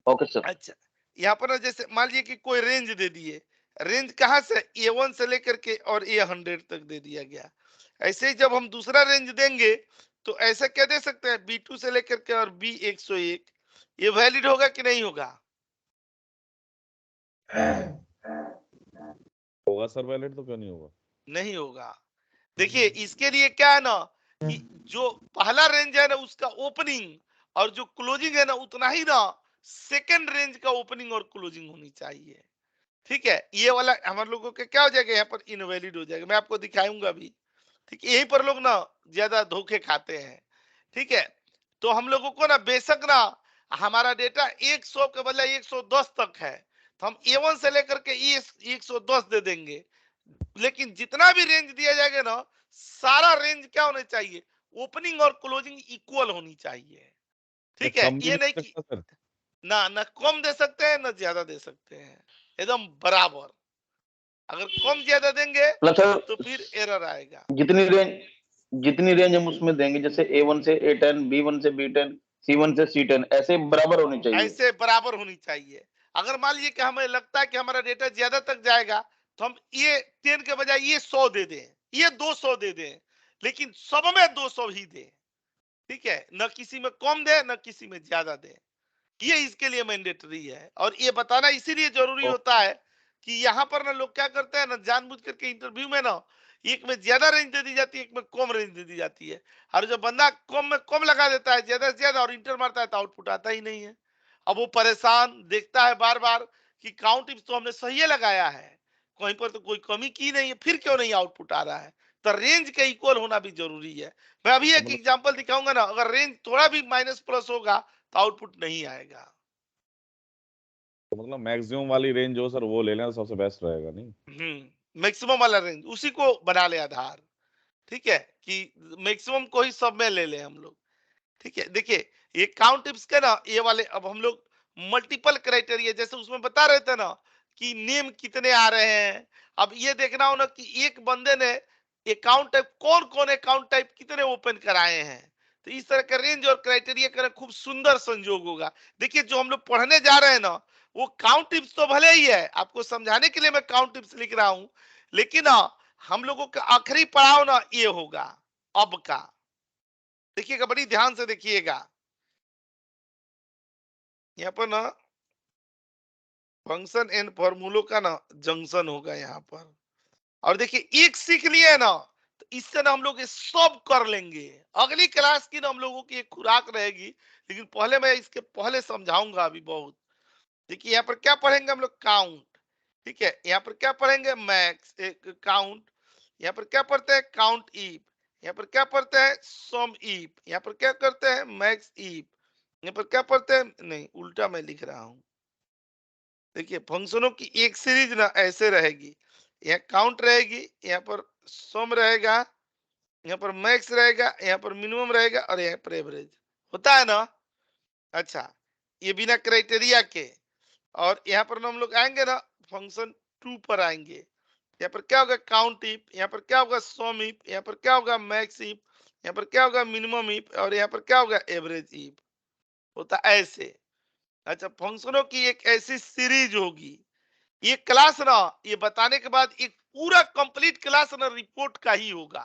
Okay sir. अच्छा यहाँ पर ना जैसे मान लीजिए कि कोई रेंज दे दिए, रेंज कहां से A1 से लेकर के और A100 तक दे दिया गया। ऐसे ही जब हम दूसरा रेंज देंगे तो ऐसा क्या दे सकते हैं, B2 से लेकर के और B101, ये वैलिड होगा कि नहीं होगा? होगा सर, वैलिड तो क्यों नहीं होगा? नहीं होगा। देखिए इसके लिए क्या है ना कि जो पहला रेंज है ना उसका ओपनिंग और जो क्लोजिंग है ना उतना ही ना सेकंड रेंज का ओपनिंग और क्लोजिंग होनी चाहिए। ठीक है, ये वाला हमारे लोगों के क्या हो जाएगा, यहाँ पर इनवैलिड हो जाएगा। मैं आपको दिखाऊंगा भी। ठीक, यहीं पर लोग ना ज्यादा धोखे खाते हैं। ठीक है, तो हम लोगों को ना बेशक ना हमारा डेटा 100 के बदले 110 तक है, तो हम A1 से लेकर के 110 दे देंगे। लेकिन जितना भी रेंज दिया जाएगा ना, सारा रेंज क्या होना चाहिए, ओपनिंग और क्लोजिंग इक्वल होनी चाहिए। ठीक है, कम भी ये नहीं नहीं हो कि सकता सर? ना कम दे सकते हैं ना ज्यादा दे सकते हैं, एकदम बराबर। अगर कम ज्यादा देंगे मतलब तो सर फिर एरर आएगा। जितनी रेंज हम उसमें देंगे, जैसे A1 से A10, B1 से B10, C1 से C10, ऐसे बराबर होनी चाहिए। ऐसे बराबर होनी चाहिए। अगर मान लीजिए कि हमें लगता है कि हमारा डेटा ज्यादा तक जाएगा तो हम ये 10 के बजाय ये 100 दे दें, ये 200 दे दें, लेकिन सब में 200 ही दें। ठीक है, न किसी में कम दे न किसी में ज्यादा दे, ये इसके लिए मैंडेटरी है। और ये बताना इसीलिए जरूरी होता है कि यहाँ पर ना लोग क्या करते हैं ना, जानबूझ करके इंटरव्यू में ना एक में ज्यादा रेंज दे दी जाती है, एक में कम रेंज दे दी जाती है। और जब बंदा कम में कम लगा देता है, ज्यादा से ज्यादा और इंटर मारता है तो आउटपुट आता ही नहीं है। अब वो परेशान देखता है बार बार कि काउंट इफ तो हमने सही लगाया है, कहीं पर तो कोई कमी की नहीं है, फिर क्यों नहीं आउटपुट आ रहा है। तो रेंज के इक्वल होना भी जरूरी है। मैं अभी एक एग्जांपल दिखाऊंगा ना, अगर रेंज थोड़ा भी माइनस प्लस होगा तो आउटपुट नहीं आएगा। तो मतलब मैक्सिमम वाली रेंज जो सर वो ले लें तो सबसे बेस्ट रहेगा, नहीं? मैक्सिमम वाला रेंज उसी को बना ले आधार। ठीक है, कि मैक्सिमम को ही सब में ले ले हम लोग। ठीक है, देखिए ये काउंट टिप्स के ना ये वाले, अब हम लोग मल्टीपल क्राइटेरिया जैसे उसमें बता रहे थे ना कि नेम कितने आ रहे हैं। अब ये देखना हो ना कि एक बंदे ने अकाउंट टाइप कौन कौन अकाउंट टाइप कितने ओपन कराए हैं, तो इस तरह का रेंज और क्राइटेरिया का खूब सुंदर संयोग होगा। देखिए जो हम लोग पढ़ने जा रहे हैं ना, वो काउंट टिप्स तो भले ही है, आपको समझाने के लिए मैं काउंट टिप्स लिख रहा हूं, लेकिन ना हम लोगों का आखिरी पड़ाव ना ये होगा अब का। देखिएगा, बड़ी ध्यान से देखिएगा, यहाँ पर ना फंक्शन एंड फॉर्मूलों का ना जंक्शन होगा यहाँ पर। और देखिए एक सीख लिए ना तो इससे ना हम लोग ये सब कर लेंगे। अगली क्लास की ना हम लोगों की एक खुराक रहेगी, लेकिन पहले मैं इसके पहले समझाऊंगा अभी बहुत। देखिए यहाँ पर क्या पढ़ेंगे हम लोग, काउंट। ठीक है, यहाँ पर क्या पढ़ेंगे, मैक्स काउंट। यहाँ पर क्या पढ़ते हैं, काउंट ईफ। यहाँ पर क्या पढ़ते हैं, सम ईफ। यहाँ पर क्या करते हैं, मैक्स ईफ। यहाँ पर क्या पढ़ते हैं, नहीं उल्टा मैं लिख रहा हूं। देखिए फंक्शनों की एक सीरीज ना ऐसे रहेगी, यहाँ काउंट रहेगी, यहाँ पर सम रहेगा, यहाँ पर मैक्स रहेगा, यहाँ पर मिनिमम रहेगा और यहाँ पर एवरेज होता है ना। अच्छा, ये बिना क्राइटेरिया के। और यहाँ पर हम लोग आएंगे ना फंक्शन 2 पर आएंगे, यहाँ पर क्या होगा, काउंट इफ। यहाँ पर क्या होगा, सम इफ। यहाँ पर क्या होगा, मैक्स इफ। यहाँ पर क्या होगा, मिनिमम इफ। और यहाँ पर क्या होगा, एवरेज इफ। होता ऐसे। अच्छा, फंक्शनों की एक ऐसी सीरीज होगी ये क्लास ना ये बताने के बाद एक पूरा कंप्लीट क्लास ना रिपोर्ट का ही होगा,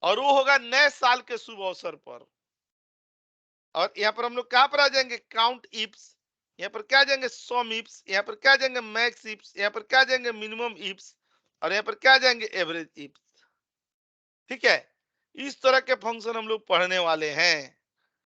और वो होगा नए साल के शुभ अवसर पर। और यहाँ पर हम लोग कहां पर आ जाएंगे, काउंट इप्स, यहाँ पर क्या जाएंगे, सम इप्स, यहाँ पर क्या जाएंगे, मैक्स इप्स, यहाँ पर क्या जाएंगे, मिनिमम इप्स, और यहाँ पर क्या जाएंगे, एवरेज इप्स। ठीक है, इस तरह के फंक्शन हम लोग पढ़ने वाले हैं।